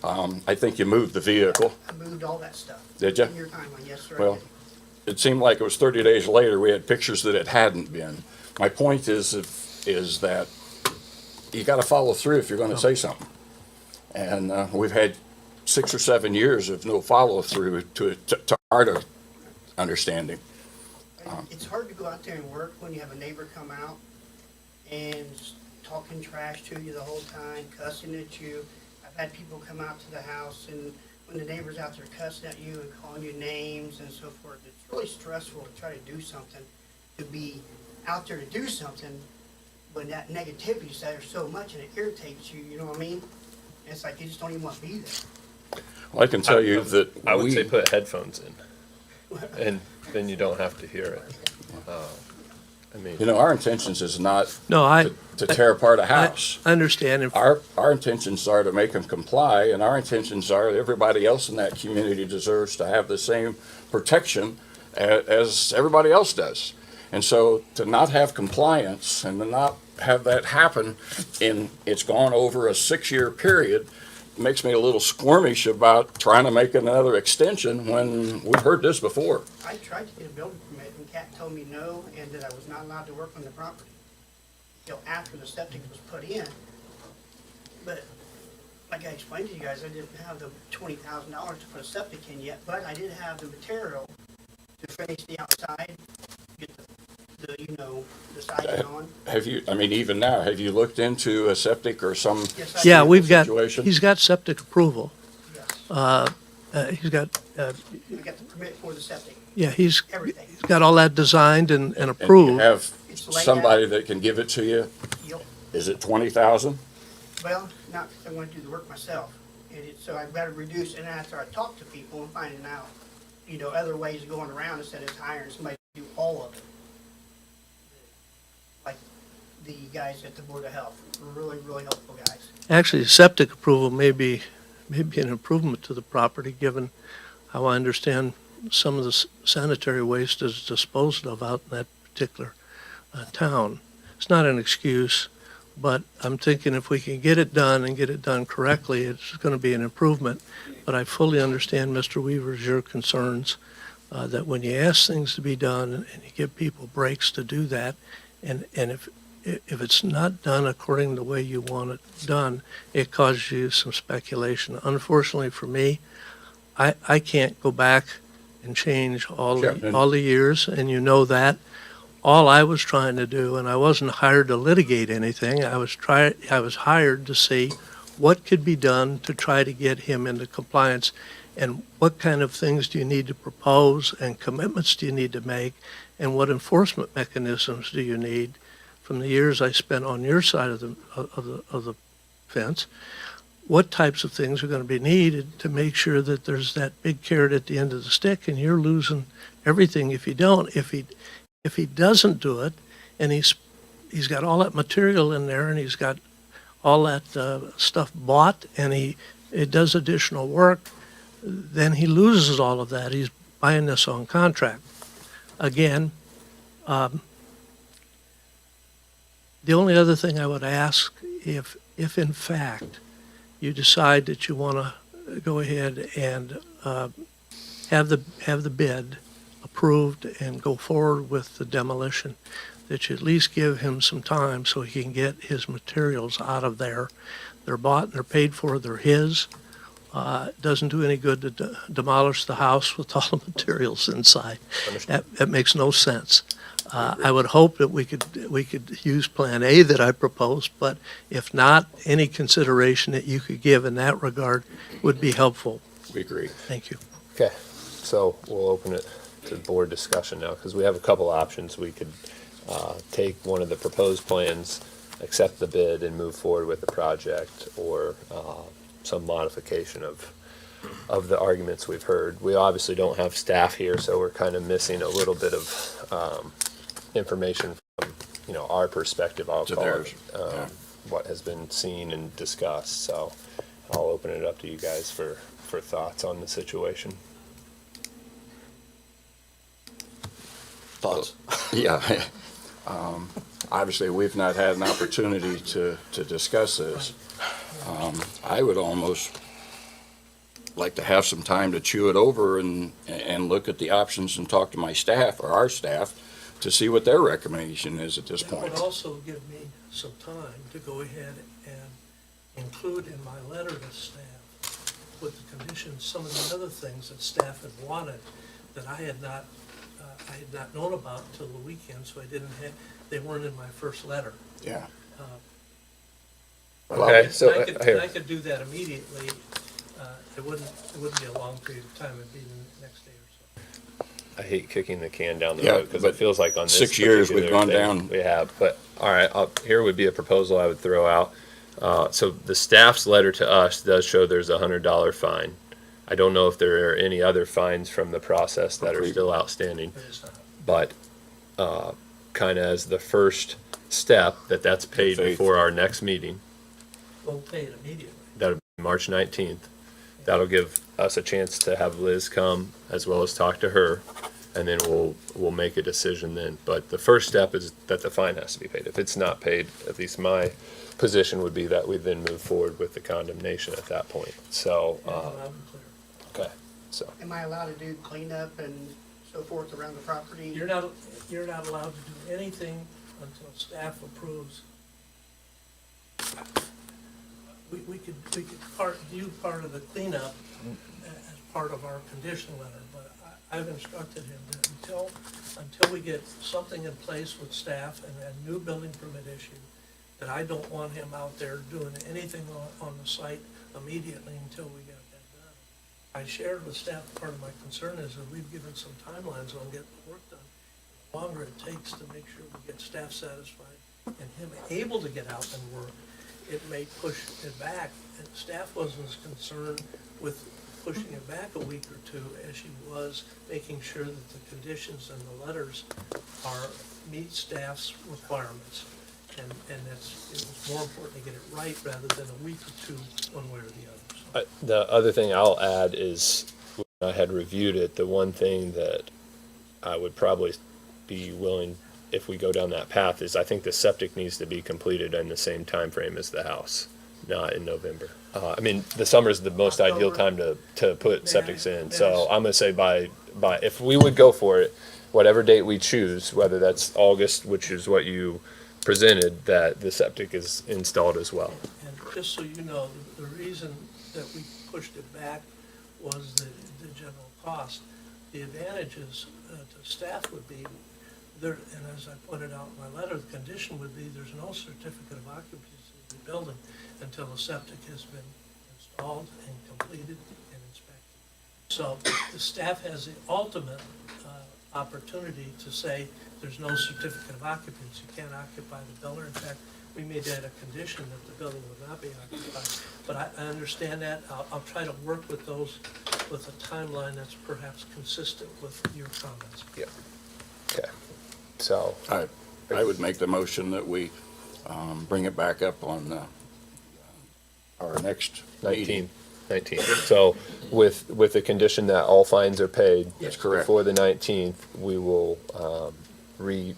I think you moved the vehicle. I moved all that stuff. Did ya? In your timeline, yes, sir. I Well, did. it seemed like it was 30 days later, we had pictures that it hadn't been. My point is that you gotta follow through if you're gonna say something. And, we've had 6 or 7 years of no follow-through to our understanding. It's hard to go out there and work when you have a neighbor come out and talking trash to you the whole time, cussing at you. I've had people come out to the house and when the neighbor's out there cussing at you and calling you names and so forth, it's really stressful to try to do something, to be out there to do something when that negativity's there so much and it irritates you, you know what I mean? And it's like you just don't even want to be there. Well, I can tell you that I would we- say put headphones in, and then you don't have to hear it. I mean, our intentions is not No, to tear apart a house. I understand. If- Our intentions are to make them comply, and our intentions are everybody else in that community deserves to have the same protection as everybody else does. And so to not have compliance and to not have that happen it's gone over a 6-year period, makes me a little squirmish about trying to make another extension when we've heard this before. I tried to get a building permit and Cat told me no and that I was not allowed to work on the property till after the septic was put in. But like I explained to you guys, I didn't have the $20,000 to put a septic in yet, but I did have the material to finish the outside, get the siding on. Have you, I mean, even now, have you looked into a septic or some? Yes, I Yeah, did. we've got, Situation? he's got septic approval. Yes. He's got, We got the permit for the septic, yeah, he's everything. got all that designed and And you approved. have It's laid somebody out. that can give it to you? Yep. Is it 20,000? Well, not because I want to do the work myself. So I've got to reduce, and after I talk to people and finding out, other ways of going around instead of hiring somebody to do all of it. Like the guys at the Board of Health, were really, really helpful guys. Actually, septic approval may be an improvement to the property, given how I understand some of the sanitary waste is disposed of out in that particular town. It's not an excuse, but I'm thinking if we can get it done and get it done correctly, it's going to be an improvement. But I fully understand, Mr. Weavers, your concerns, that when you ask things to be done and you give people breaks to do that, and if it's not done according to the way you want it done, it causes you some speculation. Unfortunately for me, I can't go back and change all the years, and you know that. All I was trying to do, and I wasn't hired to litigate anything, I was hired to see what could be done to try to get him into compliance, and what kind of things do you need to propose, and commitments do you need to make, and what enforcement mechanisms do you need. From the years I spent on your side of the fence, what types of things are going to be needed to make sure that there's that big carrot at the end of the stick, and you're losing everything if you don't. If he doesn't do it, and he's got all that material in there, and he's got all that stuff bought, and it does additional work, then he loses all of that. He's buying this on contract. Again, the only other thing I would ask, if in fact you decide that you want to go ahead and have the bid approved and go forward with the demolition, that you at least give him some time so he can get his materials out of there. They're bought and they're paid for, they're his. It doesn't do any good to demolish the house with all the materials inside. That makes no sense. I would hope that we could use Plan A that I proposed, but if not, any consideration that you could give in that regard would be helpful. We agree. Thank you. Okay, so we'll open it to board discussion now, because we have a couple options. We could take one of the proposed plans, accept the bid, and move forward with the project, or some modification of the arguments we've heard. We obviously don't have staff here, so we're kind of missing a little bit of information from, our perspective, I'll To call theirs, it, what has been seen and discussed. So I'll open it up to you guys for thoughts on the situation. Thoughts? Yeah. Obviously, we've not had an opportunity to discuss this. I would almost like to have some time to chew it over and look at the options and talk to my staff, or our staff, to see what their recommendation is at this That would point. also give me some time to go ahead and include in my letter to staff with the conditions, some of the other things that staff had wanted that I had not known about until the weekend, so they weren't in my first letter. Yeah. Okay, so I could do that immediately. It wouldn't be a long period of time. It'd be the next day or so. I hate kicking the can down the Yeah, road, because it but feels like on this 6 years we've particular gone thing down. We have, but all right, here would be a proposal I would throw out. So the staff's letter to us does show there's a $100 fine. I don't know if there are any other fines from the process that are still outstanding, It is not. but kind of as the first step, that's paid Faith. before our next meeting. We'll pay it immediately. That'll be March 19th. That'll give us a chance to have Liz come as well as talk to her, and then we'll make a decision then. But the first step is that the fine has to be paid. If it's not paid, at least my position would be that we then move forward with the condemnation at that point. So, Loud and clear. okay, so. Am I allowed to do cleanup and so forth around the property? You're not allowed to do anything until staff approves. we could view part of the cleanup as part of our condition letter, but I've instructed him that until we get something in place with staff and a new building permit issue, that I don't want him out there doing anything on the site immediately until we get that done. I shared with staff, part of my concern is that we've given some timelines on getting the work done. The longer it takes to make sure we get staff satisfied and him able to get out and work, it may push it back. And staff wasn't as concerned with pushing it back a week or two as she was making sure that the conditions and the letters meet staff's requirements. And it was more important to get it right rather than a week or two, one way or the other. So. The other thing I'll add is, when I had reviewed it, the one thing that I would probably be willing, if we go down that path, is I think the septic needs to be completed in the same time frame as the house, not in November. I mean, the summer is the most ideal time to put septics in. So I'm gonna say by if we would go for it, whatever date we choose, whether that's August, which is what you presented, that the septic is installed as well. And just so you know, the reason that we pushed it back was the general cost. The advantages to staff would be there, and as I pointed out in my letter, the condition would be there's no certificate of occupancy in the building until the septic has been installed and completed and inspected. So the staff has the ultimate opportunity to say there's no certificate of occupancy, you can't occupy the building. In fact, we made that a condition that the building would not be occupied. But I understand that. I'll try to work with those with a timeline that's perhaps consistent with your comments. Yeah. Okay. So I would make the motion that we bring it back up on our next meeting. 19th. So with the condition that all fines are paid. That's correct. Before the 19th, we will revisit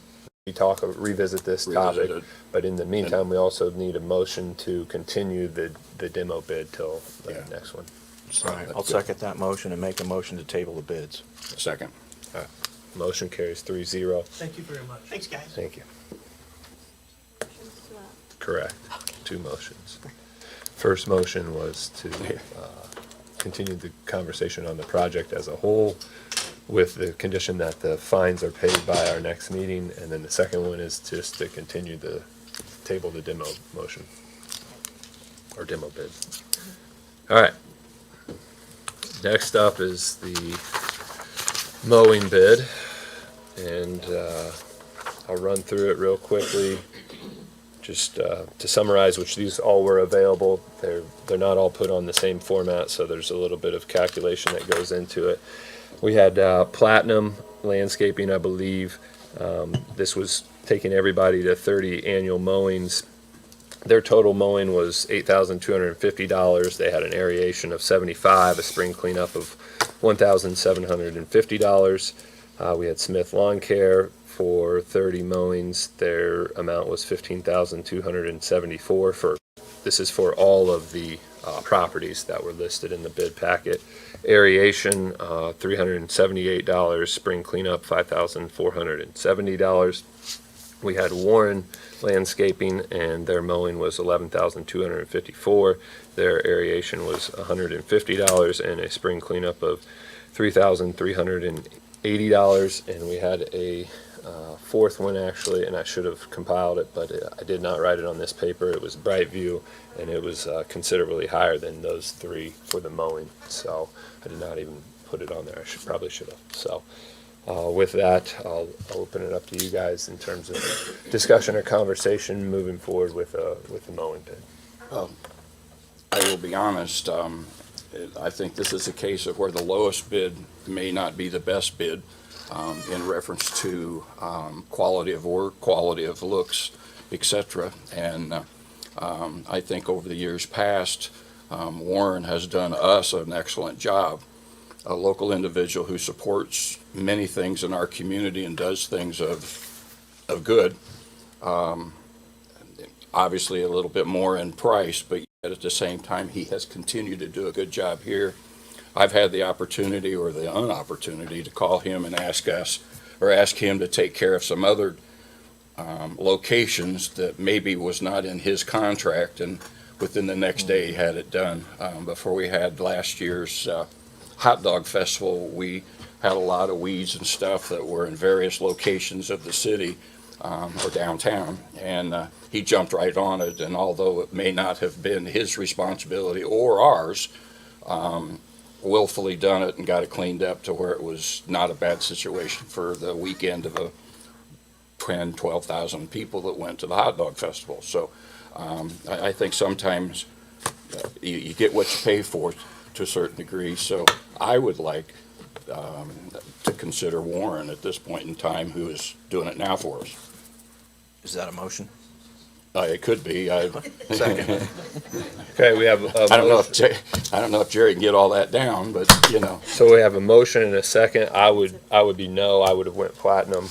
this topic. Revisit it. But in the meantime, we also need a motion to continue the demo bid till the next one. All right, I'll second that motion and make a motion to table the bids. Second. Motion carries 3-0. Thank you very much. Thanks, guys. Thank you. Correct. Two motions. First motion was to continue the conversation on the project as a whole with the condition that the fines are paid by our next meeting. And then the second one is just to continue the demo motion or demo bid. All right. Next up is the mowing bid. And I'll run through it real quickly. Just to summarize, which these all were available, they're not all put on the same format, so there's a little bit of calculation that goes into it. We had Platinum Landscaping, I believe. This was taking everybody to 30 annual mowings. Their total mowing was $8,250. They had an aeration of $75, a spring cleanup of $1,750. We had Smith Lawn Care for 30 mowings. Their amount was $15,274 this is for all of the properties that were listed in the bid packet. Aeration, $378. Spring cleanup, $5,470. We had Warren Landscaping, and their mowing was $11,254. Their aeration was $150, and a spring cleanup of $3,380. And we had a fourth one, actually, and I should have compiled it, but I did not write it on this paper. It was Brightview, and it was considerably higher than those three for the mowing. So I did not even put it on there. I probably should have. So with that, I'll open it up to you guys in terms of discussion or conversation moving forward with the mowing bid. I will be honest, I think this is a case of where the lowest bid may not be the best bid in reference to quality of work, quality of looks, etc. And I think over the years past, Warren has done us an excellent job. A local individual who supports many things in our community and does things of good. Obviously a little bit more in price, but yet at the same time, he has continued to do a good job here. I've had the opportunity or the unopportunity to call him and ask him to take care of some other locations that maybe was not in his contract, and within the next day he had it done. Before we had last year's hot dog festival, we had a lot of weeds and stuff that were in various locations of the city or downtown, and he jumped right on it, and although it may not have been his responsibility or ours, willfully done it and got it cleaned up to where it was not a bad situation for the weekend of 12,000 people that went to the hot dog festival. So I think sometimes you get what you pay for to a certain degree. So I would like to consider Warren at this point in time, who is doing it now for us. Is that a motion? It could be. Second. Okay, we have. I don't know if Jerry can get all that down, but you know. So we have a motion and a second. I would be no. I would have went Platinum.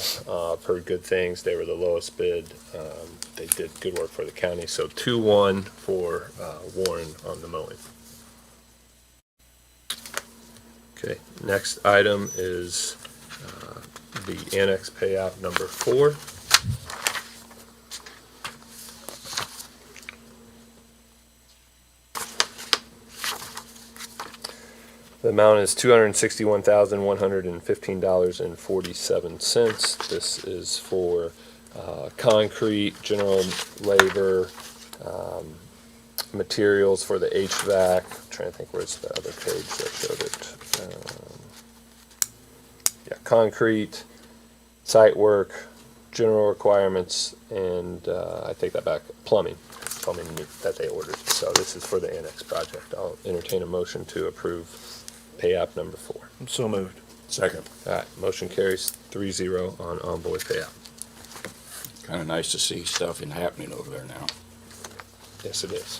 Heard good things. They were the lowest bid. They did good work for the county. So 2-1 for Warren on the mowing. Okay. Next item is the annex payout number 4. The amount is $261,115.47. This is for concrete, general labor, materials for the HVAC. I'm trying to think where's the other page that showed it. Yeah, concrete, site work, general requirements, and I take that back, plumbing that they ordered. So this is for the annex project. I'll entertain a motion to approve pay app number 4. So moved. Second. All right, motion carries 3-0 on Envoy pay app. Kind of nice to see stuff happening over there now. Yes, it is.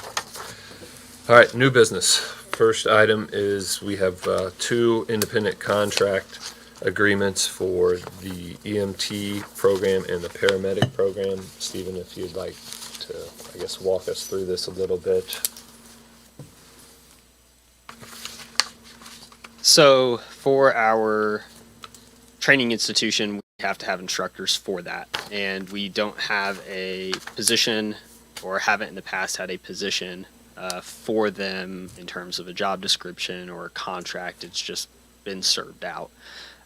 All right, new business. First item is we have 2 independent contract agreements for the EMT program and the paramedic program. Stephen, if you'd like to, I guess, walk us through this a little bit. So for our training institution, we have to have instructors for that. And we don't have a position, or haven't in the past had a position for them in terms of a job description or a contract. It's just been served out.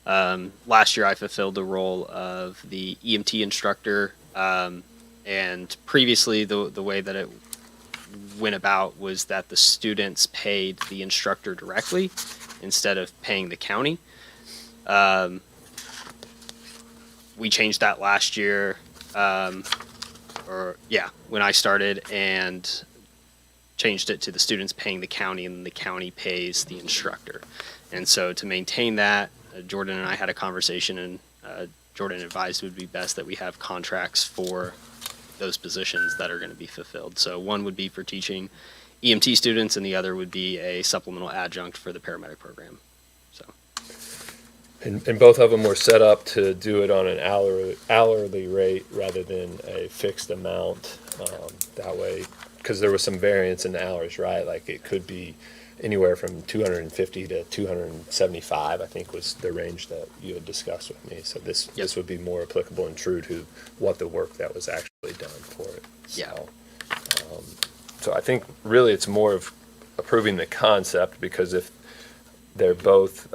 Last year I fulfilled the role of the EMT instructor. And previously the way that it went about was that the students paid the instructor directly instead of paying the county. We changed that last year, when I started, and changed it to the students paying the county, and the county pays the instructor. And so to maintain that, Jordan and I had a conversation, and Jordan advised it would be best that we have contracts for those positions that are going to be fulfilled. So one would be for teaching EMT students, and the other would be a supplemental adjunct for the paramedic program. So, And both of them were set up to do it on an hourly rate rather than a fixed amount. That way, because there was some variance in the hours, right? Like it could be anywhere from 250 to 275, I think was the range that you had discussed with me. So this would be more applicable and true to what the work that was actually done for it. So, so I think really it's more of approving the concept, because if they're both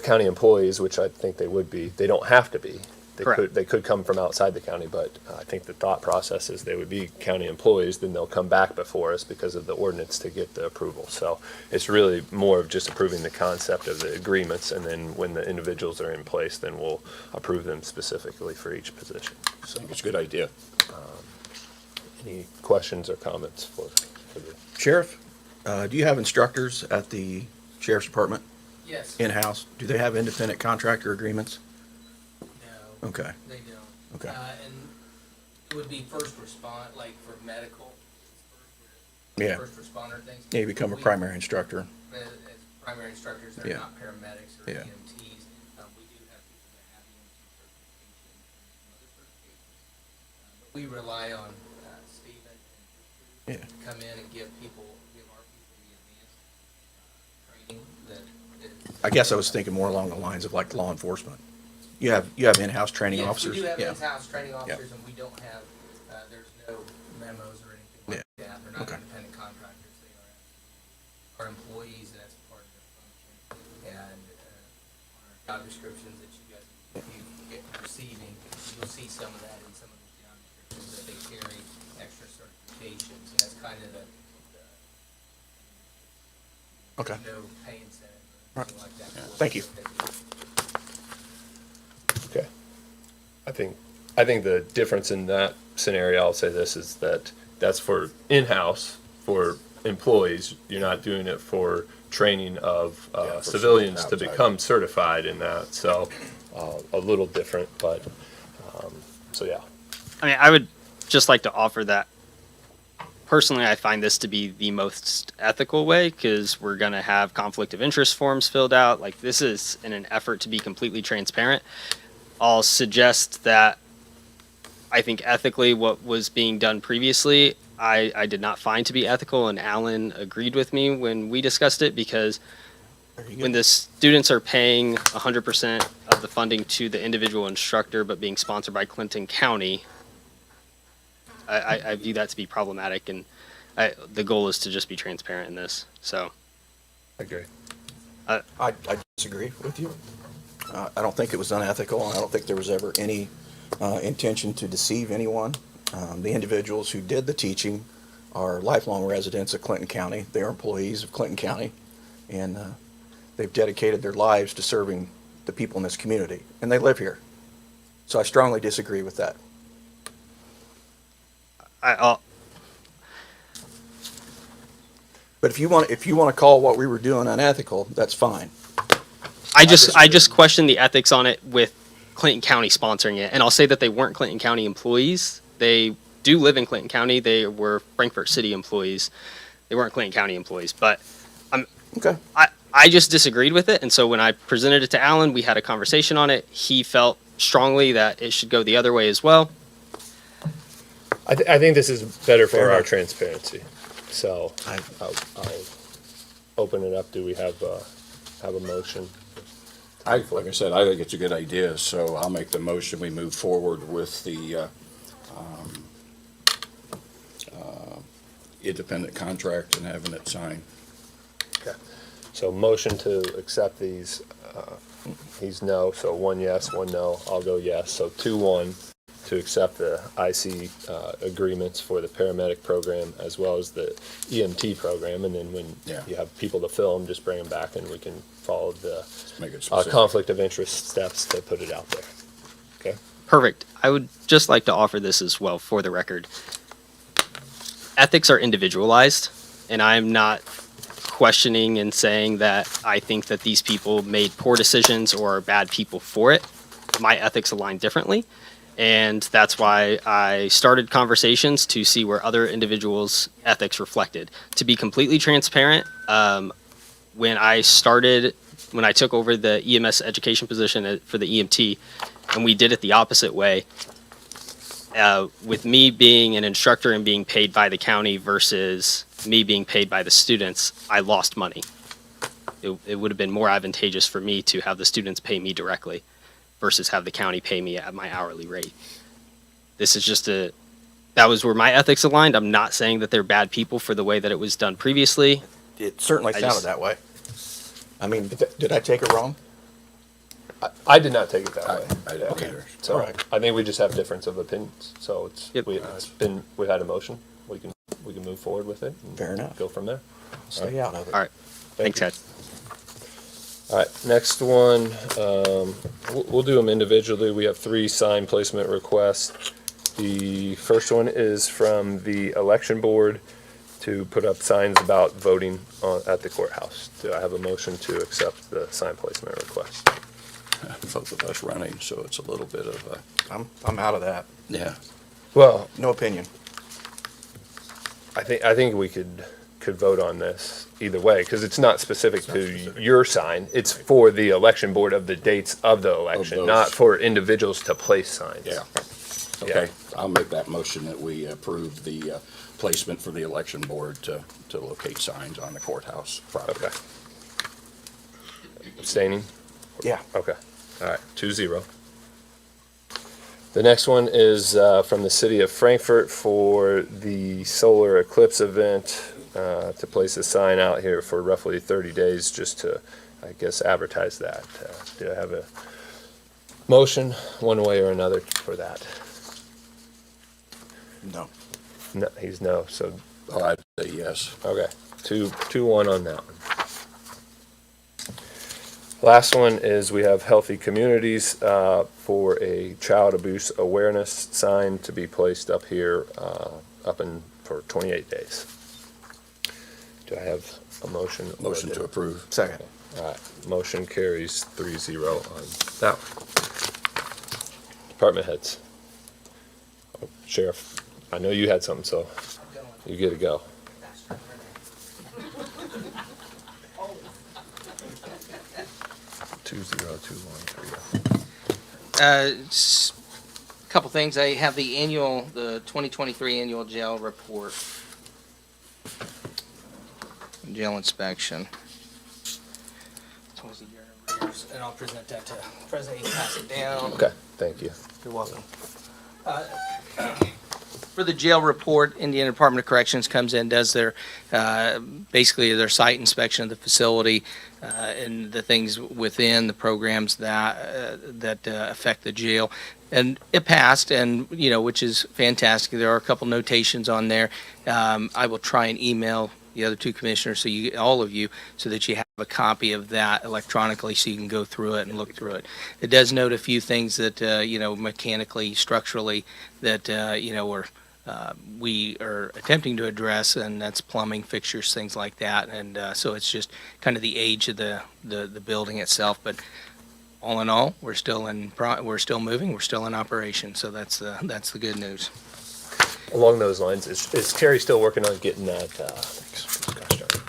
county employees, which I think they would be, they don't have to be. They could come from outside the county, but I think the thought process is they would be county employees, then they'll come back before us because of the ordinance to get the approval. So it's really more of just approving the concept of the agreements, and then when the individuals are in place, then we'll approve them specifically for each position. So it's a good idea. Any questions or comments for the Sheriff, do you have instructors at the Sheriff's Department? Yes. In-house? Do they have independent contractor agreements? No. Okay. They don't. Okay. And it would be first respond, like for medical, Yeah. first responder things. Yeah, you become a primary instructor. As primary instructors, they're Yeah. not paramedics or Yeah. EMTs. We do have people that have EMT certification and some other certifications. But we rely on Stephen and Yeah. to come in and give our people the advanced training that is. I guess I was thinking more along the lines of like law enforcement. You have in-house training officers? Yes, we do have Yeah. in-house training officers, and we don't have, there's no memos or anything like Yeah. that. They're not Okay. independent contractors. They are employees, and that's part of their function. And on our job descriptions that you guys you get receiving, you'll see some of that in some of the job descriptions that they carry extra certifications. And that's kind of the Okay. no pay incentive or anything like that. Thank you. Okay. I think the difference in that scenario, I'll say this, is that that's for in-house, for employees. You're not doing it for training of for civilians to outside. become certified in that. So a little different, but, so yeah. I mean, I would just like to offer that personally, I find this to be the most ethical way because we're going to have conflict of interest forms filled out. Like, this is in an effort to be completely transparent. I'll suggest that I think ethically what was being done previously, I did not find to be ethical, and Alan agreed with me when we discussed it, because when the students are paying 100% of the funding to the individual instructor but being sponsored by Clinton County, I view that to be problematic, and the goal is to just be transparent in this. So, I agree. I disagree with you. I don't think it was unethical, and I don't think there was ever any intention to deceive anyone. The individuals who did the teaching are lifelong residents of Clinton County. They are employees of Clinton County, and they've dedicated their lives to serving the people in this community, and they live here. So I strongly disagree with that. But if you want to call what we were doing unethical, that's fine. I just question the ethics on it with Clinton County sponsoring it, and I'll say that they weren't Clinton County employees. They do live in Clinton County. They were Frankfort City employees. They weren't Clinton County employees, but I just disagreed with it, and so when I presented it to Alan, we had a conversation on it. He felt strongly that it should go the other way as well. I think this is better for our transparency. So I'll open it up. Do we have a motion? Like I said, I think it's a good idea, so I'll make the motion. We move forward with the independent contract and having it signed. Okay. So motion to accept these, he's no, so 1 yes, 1 no. I'll go yes. So 2-1 to accept the IC agreements for the paramedic program as well as the EMT program. And then when you have people to fill them, just bring them back and we can follow the make it specific. conflict of interest steps to put it out there. Okay. Perfect. I would just like to offer this as well for the record. Ethics are individualized, and I'm not questioning and saying that I think that these people made poor decisions or are bad people for it. My ethics align differently, and that's why I started conversations to see where other individuals' ethics reflected. To be completely transparent, when I took over the EMS education position for the EMT, and we did it the opposite way, with me being an instructor and being paid by the county versus me being paid by the students, I lost money. It would have been more advantageous for me to have the students pay me directly versus have the county pay me at my hourly rate. This is just that was where my ethics aligned. I'm not saying that they're bad people for the way that it was done previously. It certainly sounded that way. I mean, did I take it wrong? I did not take it that way. I didn't either. So All right. I think we just have difference of opinions. So we had a motion. We can move forward with it. And Fair enough. Go from there. Stay out of it. All right. Thanks, Ed. All right, next one, we'll do them individually. We have 3 sign placement requests. The first one is from the election board to put up signs about voting at the courthouse. Do I have a motion to accept the sign placement request? Both of us running, so it's a little bit of I'm out of that. yeah. Well, No opinion. I think we could vote on this either way, because it's not specific to your sign. It's for the election board of the dates of the election, those. not for individuals to place signs. Yeah. Okay, I'll make that motion that we approve the placement for the election board to locate signs on the courthouse property. Okay. Abstaining? Yeah. Okay. All right, 2-0. The next one is from the city of Frankfurt for the solar eclipse event, to place a sign out here for roughly 30 days just to, I guess, advertise that. Do I have a motion one way or another for that? No. No, he's no, so, I'd say yes. okay, 2-1 on that one. Last one is we have Healthy Communities for a child abuse awareness sign to be placed up here for 28 days. Do I have a motion? Motion to approve. Second. All right, motion carries 3-0 on that one. Department heads. Oh, Sheriff, I know you had something, so you get to go. Couple things. I have the 2023 annual jail report. Jail inspection. Towards the year in arrears, and I'll present that to President. He can pass it down. Okay, thank you. You're welcome. For the jail report, Indiana Department of Corrections comes in, does their, basically their site inspection of the facility, and the things within the programs that affect the jail. And it passed, and, you know, which is fantastic. There are a couple notations on there. I will try and email the other two commissioners, so you, all of you, so that you have a copy of that electronically, so you can go through it and look through it. It does note a few things that, you know, mechanically, structurally, that, you know, we are attempting to address, and that's plumbing fixtures, things like that. And so it's just kind of the age of the building itself. But all in all, we're still moving, we're still in operation. So that's the good news. Along those lines, is Terry still working on getting that,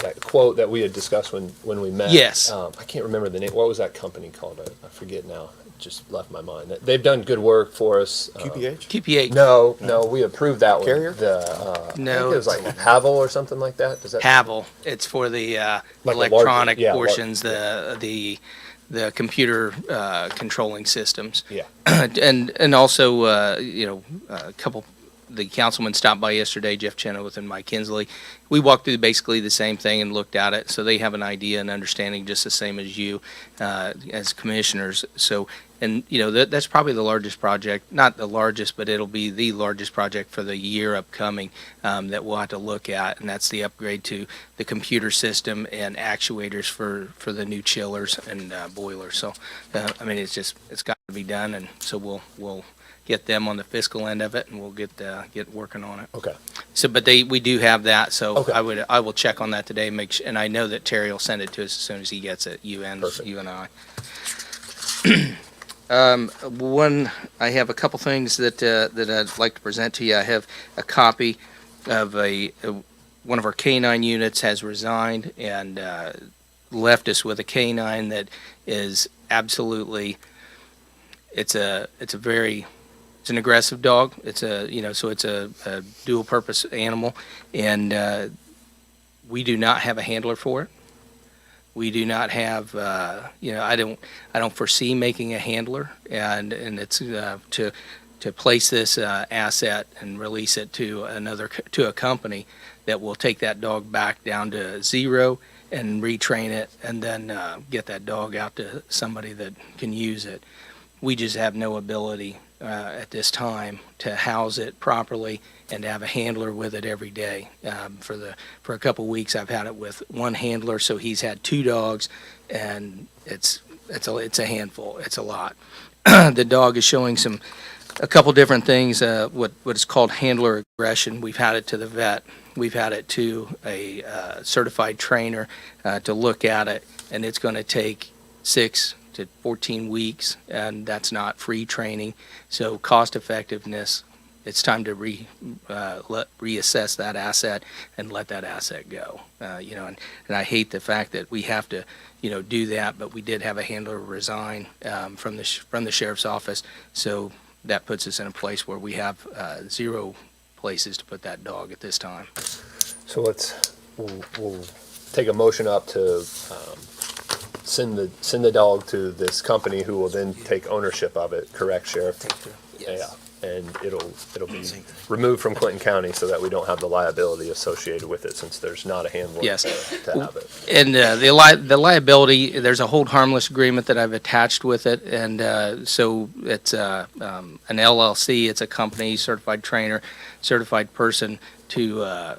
that quote that we had discussed when we met? Yes. I can't remember the name. What was that company called? I forget now. It just left my mind. They've done good work for us. QPH? QPH. No, we approved that one. Carrier? I think No, it was like Havel or something like that. Does that? Havel. It's for the Like a large- electronic yeah, portions, the computer controlling systems. Yeah. And also, you know, a couple, the councilman stopped by yesterday, Jeff Chenoweth and Mike Kinsley. We walked through basically the same thing and looked at it, so they have an idea and understanding just the same as you, as commissioners. So, and, you know, that's probably the largest project, not the largest, but it'll be the largest project for the year upcoming, that we'll have to look at, and that's the upgrade to the computer system and actuators for the new chillers and boilers. So, I mean, it's got to be done, and so we'll get them on the fiscal end of it, and we'll get working on it. Okay. So, but we do have that, so Okay. I will check on that today, and I know that Terry will send it to us as soon as he gets it, you and I. I have a couple things that I'd like to present to you. I have a copy of one of our K-9 units has resigned and left us with a K-9 that is absolutely, it's an aggressive dog. It's a dual purpose animal, and we do not have a handler for it. We do not have, I don't foresee making a handler, and it's to place this asset and release it to a company that will take that dog back down to zero and retrain it, and then get that dog out to somebody that can use it. We just have no ability at this time to house it properly and to have a handler with it every day. For a couple weeks, I've had it with one handler, so he's had two dogs, and it's a handful. It's a lot. The dog is showing a couple different things. What is called handler aggression. We've had it to the vet. We've had it to a certified trainer to look at it, and it's going to take 6 to 14 weeks, and that's not free training. So cost effectiveness, it's time to reassess that asset and let that asset go. And I hate the fact that we have to, do that, but we did have a handler resign from the sheriff's office. So that puts us in a place where we have 0 places to put that dog at this time. So we'll take a motion up to send the dog to this company who will then take ownership of it, correct, Sheriff? Yeah, and it'll be removed from Clinton County so that we don't have the liability associated with it, since there's not a handler Yes. to have it. And the liability, there's a hold harmless agreement that I've attached with it, and so it's an LLC, it's a company, certified trainer, certified person to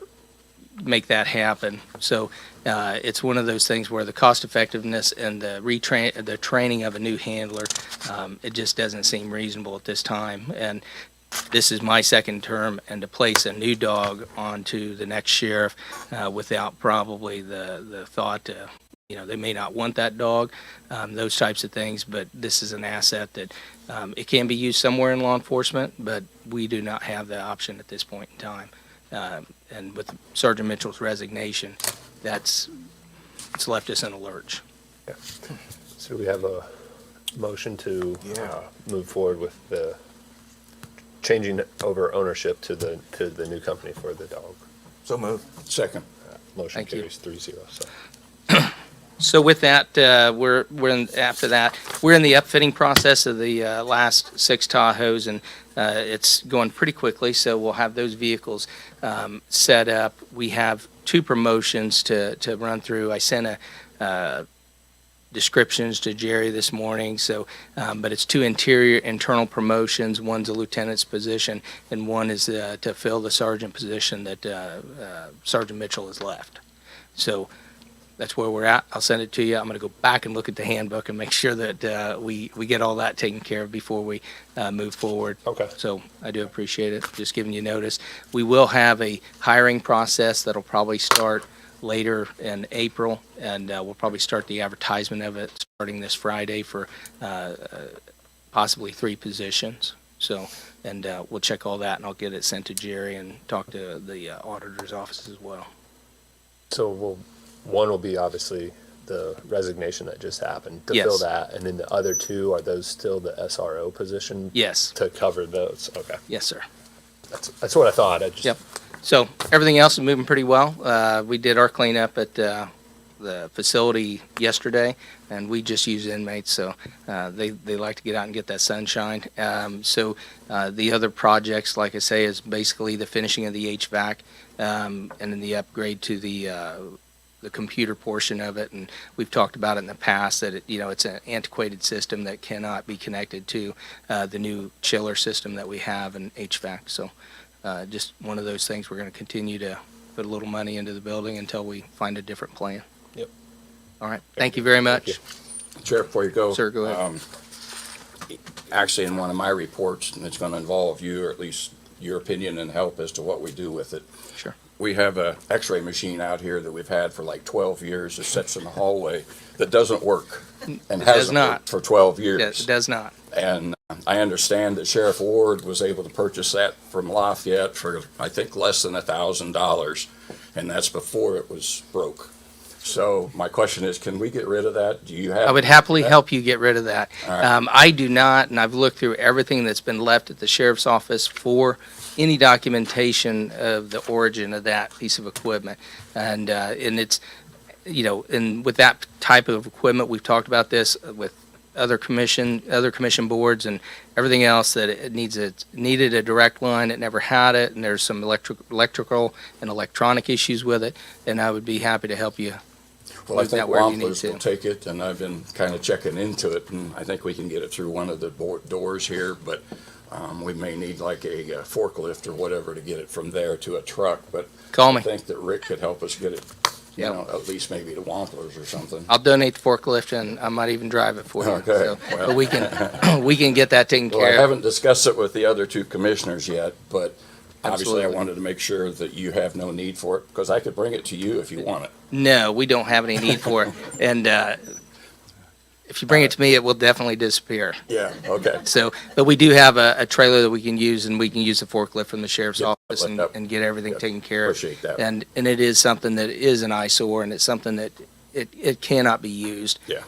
make that happen. So it's one of those things where the cost effectiveness and the training of a new handler, it just doesn't seem reasonable at this time. And this is my second term, and to place a new dog onto the next sheriff without probably the thought to, they may not want that dog, those types of things, but this is an asset that it can be used somewhere in law enforcement, but we do not have the option at this point in time. And with Sergeant Mitchell's resignation, it's left us in a lurch. So we have a motion to move forward with the changing over ownership to the new company for the dog. So moved. Second. Motion Thank you. carries 3-0. So. So with that, after that, we're in the upfitting process of the last 6 Tahoes, and it's going pretty quickly, so we'll have those vehicles set up. We have 2 promotions to run through. I sent descriptions to Jerry this morning, so, but it's 2 internal promotions. One's a lieutenant's position, and one is to fill the sergeant position that Sergeant Mitchell has left. So that's where we're at. I'll send it to you. I'm going to go back and look at the handbook and make sure that we get all that taken care of before we move forward. Okay. So I do appreciate it. Just giving you notice. We will have a hiring process that'll probably start later in April, and we'll probably start the advertisement of it starting this Friday for possibly 3 positions. So, and we'll check all that, and I'll get it sent to Jerry and talk to the auditor's office as well. So one will be obviously the resignation that just happened to Yes. fill that, and then the other 2, are those still the SRO position? Yes. To cover those. Okay. Yes, sir. That's what I thought. I just. Yep. So everything else is moving pretty well. We did our cleanup at the facility yesterday, and we just use inmates, so they like to get out and get that sunshine. So the other projects, like I say, is basically the finishing of the HVAC, and then the upgrade to the computer portion of it. And we've talked about it in the past that it's an antiquated system that cannot be connected to the new chiller system that we have in HVAC. So just one of those things, we're going to continue to put a little money into the building until we find a different plan. Yep. All right. Thank you very much. Sheriff, before you go. Sir, go ahead. Actually, in one of my reports, and it's going to involve you, or at least your opinion and help as to what we do with it. Sure. We have a x-ray machine out here that we've had for like 12 years. It sits in the hallway that doesn't work and It does hasn't not. worked for 12 years. Yes, it does not. And I understand that Sheriff Ward was able to purchase that from Lafayette for, I think, less than $1,000, and that's before it was broke. So my question is, can we get rid of that? Do you have? I would happily help you get rid of that. All right. I do not, and I've looked through everything that's been left at the sheriff's office for any documentation of the origin of that piece of equipment. And it's, and with that type of equipment, we've talked about this with other commission boards and everything else, that it needed a direct line. It never had it, and there's some electrical and electronic issues with it, and I would be happy to help you. Well, I move think that where you need Wampler's to. will take it, and I've been kind of checking into it, and I think we can get it through one of the doors here, but we may need like a forklift or whatever to get it from there to a truck, but Call me. I think that Rick could help us get it, you Yep. know, at least maybe to Wampler's or something. I'll donate the forklift, and I might even drive it for you. Okay, So, well. but we can get that taken Well, I care of. haven't discussed it with the other 2 commissioners yet, but obviously I Absolutely. wanted to make sure that you have no need for it, because I could bring it to you if you want it. No, we don't have any need for it. And if you bring it to me, it will definitely disappear. Yeah, okay. So, but we do have a trailer that we can use, and we can use the forklift from the sheriff's Yeah, office and get everything taken care of. Appreciate that. And it is something that is an eyesore, and it's something that it cannot be used. Yeah.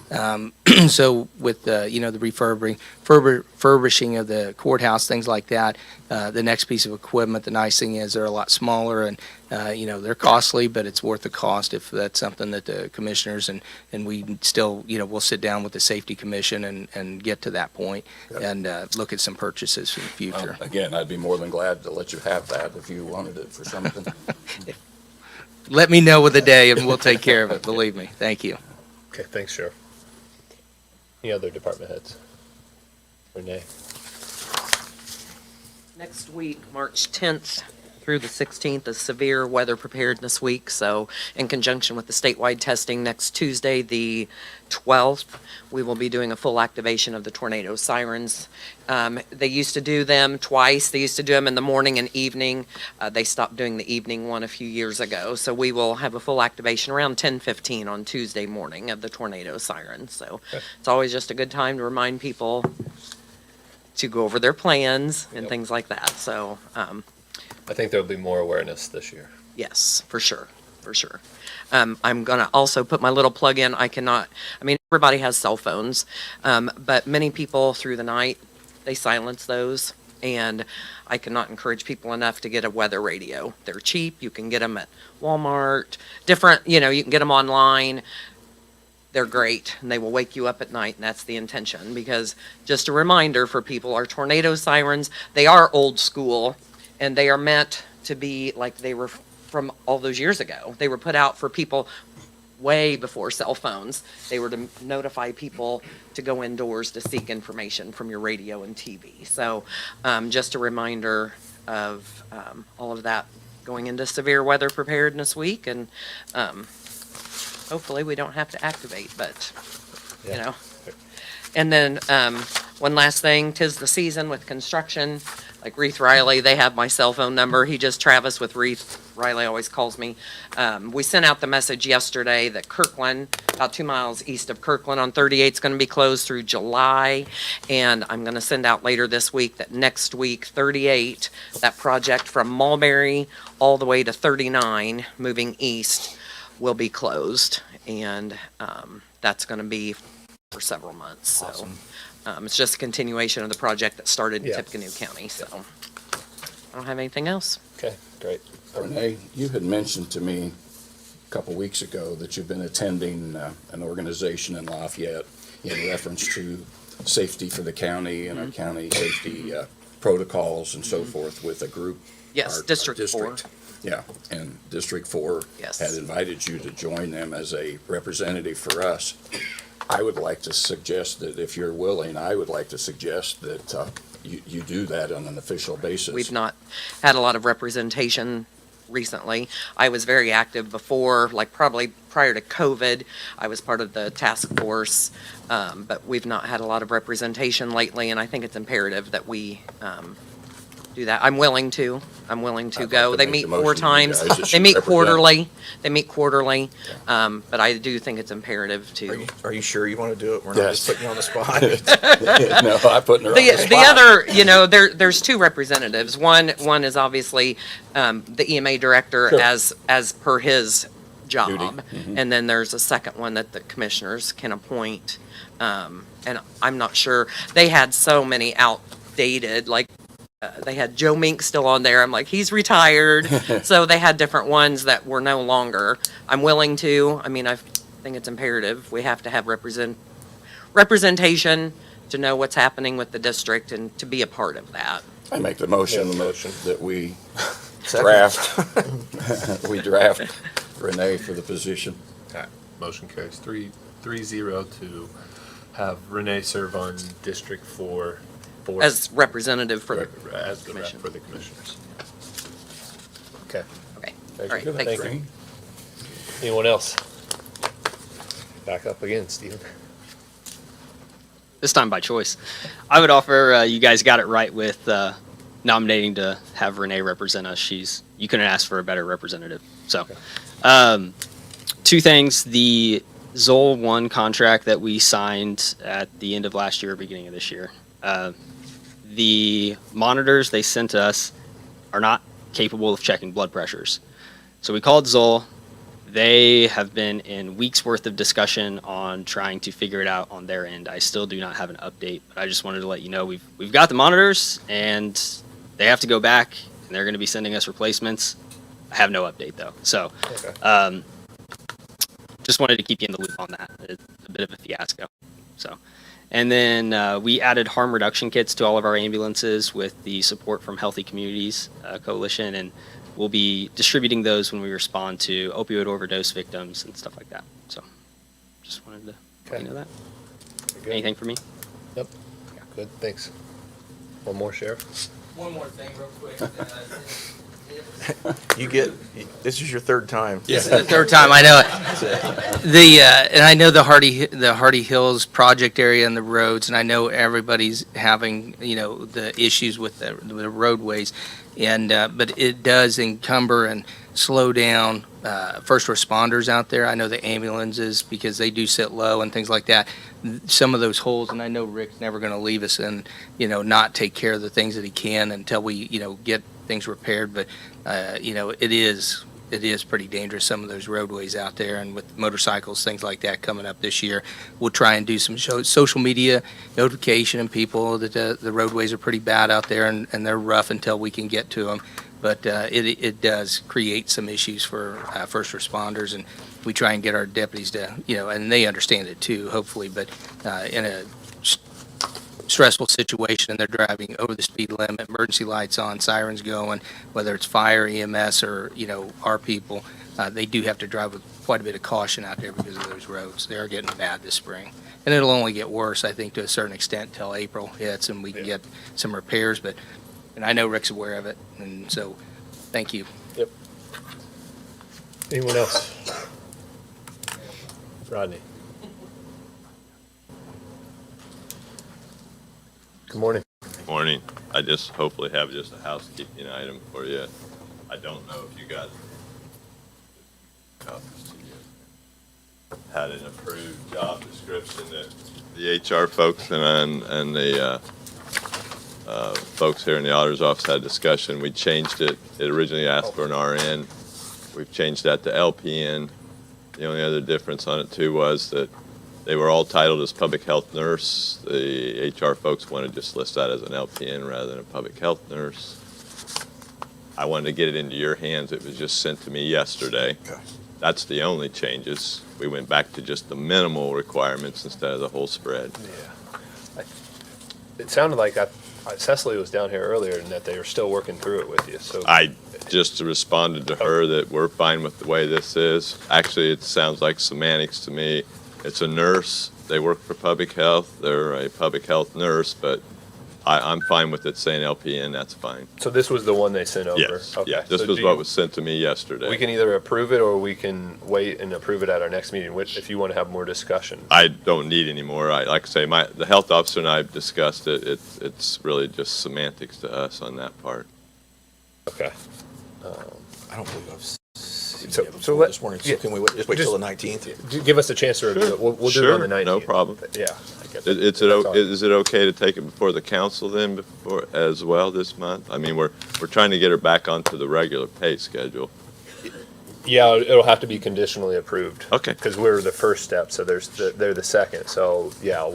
So with the, the refurbishing of the courthouse, things like that, the next piece of equipment, the nice thing is they're a lot smaller and, they're costly, but it's worth the cost if that's something that the commissioners and we still, we'll sit down with the safety commission and get to that point and look at some purchases in the future. Again, I'd be more than glad to let you have that if you wanted it for something. Let me know with the day and we'll take care of it, believe me. Thank you. Okay, thanks, Sheriff. Any other department heads? Renee? Next week, March 10th through the 16th, is Severe Weather Preparedness Week. So in conjunction with the statewide testing, next Tuesday, the 12th, we will be doing a full activation of the tornado sirens. They used to do them twice. They used to do them in the morning and evening. They stopped doing the evening one a few years ago. So we will have a full activation around 10:15 on Tuesday morning of the tornado sirens. So it's always just a good time to remind people to go over their plans and things like that. So, I think there'll be more awareness this year. yes, for sure, for sure. I'm gonna also put my little plug in. Everybody has cell phones, but many people through the night, they silence those. And I cannot encourage people enough to get a weather radio. They're cheap. You can get them at Walmart, different, you can get them online. They're great, and they will wake you up at night, and that's the intention. Because just a reminder for people, our tornado sirens, they are old school, and they are meant to be like they were from all those years ago. They were put out for people way before cell phones. They were to notify people to go indoors to seek information from your radio and TV. So just a reminder of all of that going into Severe Weather Preparedness Week, and hopefully we don't have to activate, but, And then, one last thing, 'tis the season with construction, like Reith Riley, they have my cell phone number. Travis with Reith Riley always calls me. We sent out the message yesterday that Kirkland, about 2 miles east of Kirkland on 38, is gonna be closed through July. And I'm gonna send out later this week that next week, 38, that project from Mulberry all the way to 39, moving east, will be closed. And, that's gonna be for several months, so. It's just a continuation of the project that started in Tippecanoe County, so. I don't have anything else. Okay, great. Renee, you had mentioned to me a couple weeks ago that you've been attending an organization in Lafayette in reference to safety for the county and our county safety protocols and so forth with a group. Yes, our District 4. Yeah, and District 4 Yes. had invited you to join them as a representative for us. I would like to suggest that if you're willing, that you do that on an official basis. We've not had a lot of representation recently. I was very active before, like probably prior to COVID. I was part of the task force, but we've not had a lot of representation lately, and I think it's imperative that we do that. I'm willing to I'd go. like to They make meet the motion 4 you times. guys that They should meet represent. quarterly. But I do think it's imperative to. Are you sure you want to do it? We're not Yes. just putting you on the spot. No, I'm putting her on the spot. The other, there's 2 representatives. One is obviously the EMA director Sure. as per his job. Duty. Mhm. And then there's a second one that the commissioners can appoint. And I'm not sure, they had so many outdated, like, they had Joe Mink still on there. I'm like, he's retired. So they had different ones that were no longer. I'm willing to. I think it's imperative. We have to have representation to know what's happening with the district and to be a part of that. I make the motion that we draft Renee for the position. Okay, motion carries 3-0 to have Renee serve on District 4 board. As representative for the As the rep commission. for the commissioners. Okay. Okay, Very all right, good. thanks. Thank you. Anyone else? Back up again, Stephen. This time by choice. I would offer, you guys got it right with nominating to have Renee represent us. You couldn't ask for a better representative. So, 2 things. The Zoll 1 contract that we signed at the end of last year, beginning of this year. The monitors they sent us are not capable of checking blood pressures. So we called Zoll. They have been in weeks worth of discussion on trying to figure it out on their end. I still do not have an update, but I just wanted to let you know we've got the monitors and they have to go back and they're going to be sending us replacements. I have no update though. So, just wanted to keep you in the loop on that. It's a bit of a fiasco. So, and then we added harm reduction kits to all of our ambulances with the support from Healthy Communities Coalition, and we'll be distributing those when we respond to opioid overdose victims and stuff like that. So, just wanted to let you know that. Anything for me? Yep. Good, thanks. One more, Sheriff? One more thing real quick. This is your third time. This is the third time, I know it. And I know the Hardy Hills project area and the roads, and I know everybody's having, the issues with the roadways. And, but it does encumber and slow down first responders out there. I know the ambulances, because they do sit low and things like that. Some of those holes, and I know Rick's never going to leave us and, not take care of the things that he can until we, get things repaired. But, it is pretty dangerous, some of those roadways out there, and with motorcycles, things like that coming up this year. We'll try and do some social media notification and people that the roadways are pretty bad out there, and they're rough until we can get to them. But it does create some issues for first responders, and we try and get our deputies to, and they understand it too, hopefully, but in a stressful situation and they're driving over the speed limit, emergency lights on, sirens going, whether it's fire, EMS, or, our people, they do have to drive with quite a bit of caution out there because of those roads. They are getting bad this spring. And it'll only get worse, I think, to a certain extent till April hits and we can get some repairs. And I know Rick's aware of it, and so, thank you. Yep. Anyone else? Rodney? Good morning. Morning. I just hopefully have just a housekeeping item for you. I don't know if you got had an approved job description that the HR folks and the folks here in the auditor's office had a discussion. We changed it. It originally asked for an RN. We've changed that to LPN. The only other difference on it too was that they were all titled as public health nurse. The HR folks wanted to just list that as an LPN rather than a public health nurse. I wanted to get it into your hands. It was just sent to me yesterday. Okay. That's the only changes. We went back to just the minimal requirements instead of the whole spread. Yeah. It sounded like Cecily was down here earlier and that they were still working through it with you, so. I just responded to her that we're fine with the way this is. Actually, it sounds like semantics to me. It's a nurse. They work for public health. They're a public health nurse, but I'm fine with it saying LPN. That's fine. So this was the one they sent over? Yes. Okay. Yeah, this So was what was sent to me yesterday. We can either approve it or we can wait and approve it at our next meeting, which, if you want to have more discussion. I don't need any more. Like I say, the health officer and I have discussed it. It's really just semantics to us on that part. Okay. I don't believe I've seen So this morning, so can we just wait till the 19th? Give us a chance to review it. We'll do it on the 19th. No problem. Yeah. Is it okay to take it before the council then, before as well this month? I mean, we're trying to get her back onto the regular pay schedule. Yeah, it'll have to be conditionally approved. Okay. Because we're the first step, so they're the second. So yeah,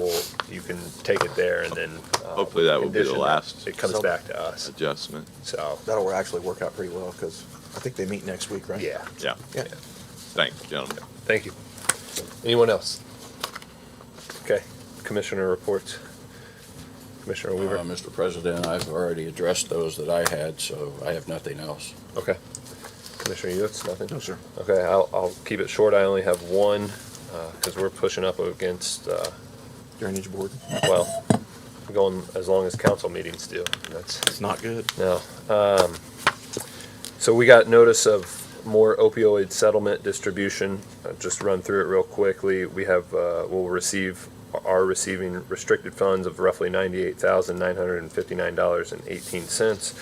you can take it there and then. Hopefully that will be the condition last. It comes back to us. Adjustment. So that'll actually work out pretty well because I think they meet next week, right? Yeah. Yeah. Yeah. Thanks, gentlemen. Thank you. Anyone else? Okay. Commissioner reports. Commissioner Weaver. Mr. President, I've already addressed those that I had, so I have nothing else. Okay. Commissioner Ewitz, nothing? No, sir. Okay, I'll keep it short. I only have one, because we're pushing up against, Drainage board. well, going as long as council meetings do. It's not good. No. So we got notice of more opioid settlement distribution. Just run through it real quickly. We have, are receiving restricted funds of roughly $98,959.18.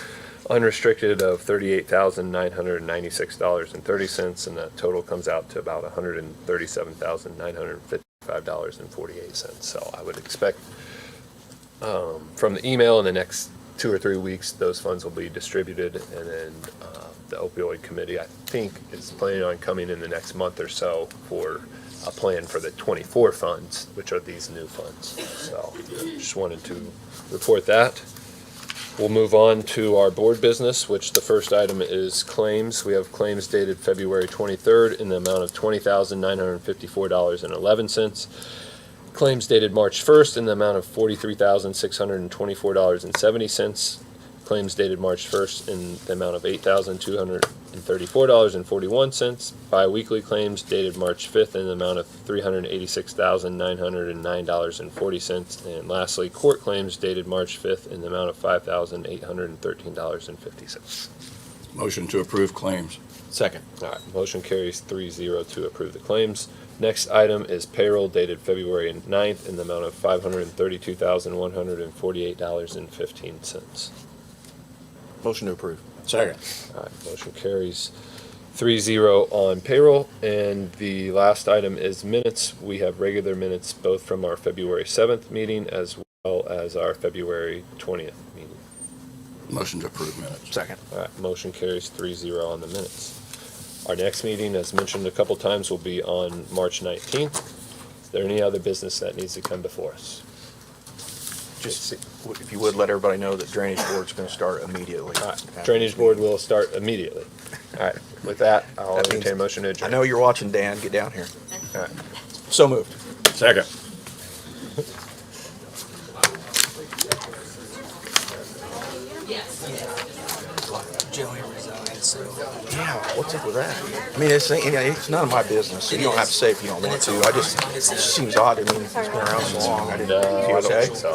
Unrestricted of $38,996.30, and the total comes out to about $137,955.48. So I would expect from the email in the next 2 or 3 weeks, those funds will be distributed, and then the opioid committee, I think, is planning on coming in the next month or so for a plan for the 24 funds, which are these new funds. So just wanted to report that. We'll move on to our board business, which the first item is claims. We have claims dated February 23rd in the amount of $20,954.11. Claims dated March 1st in the amount of $43,624.70. Claims dated March 1st in the amount of $8,234.41. Biweekly claims dated March 5th in the amount of $386,909.40. And lastly, court claims dated March 5th in the amount of $5,813.50. Motion to approve claims. Second. All right, motion carries 3-0 to approve the claims. Next item is payroll dated February 9th in the amount of $532,148.15. Motion to approve. Second. All right, motion carries 3-0 on payroll. And the last item is minutes. We have regular minutes both from our February 7th meeting as well as our February 20th meeting. Motion to approve minutes. Second. All right, motion carries 3-0 on the minutes. Our next meeting, as mentioned a couple times, will be on March 19th. Is there any other business that needs to come before us? Just, if you would, let everybody know that Drainage Board's going to start immediately. All right, Drainage Board will start immediately. All right, with that, I'll That means- entertain a motion to I adjourn. know you're watching, Dan. Get down here. All right. So moved. Second. Joey resigned, so. Yeah, what's up with that? I mean, it's none of my business, so you don't have to say if you don't want to. It just seems odd. I mean, it's been around so long. I didn't. No, I don't Okay? think so.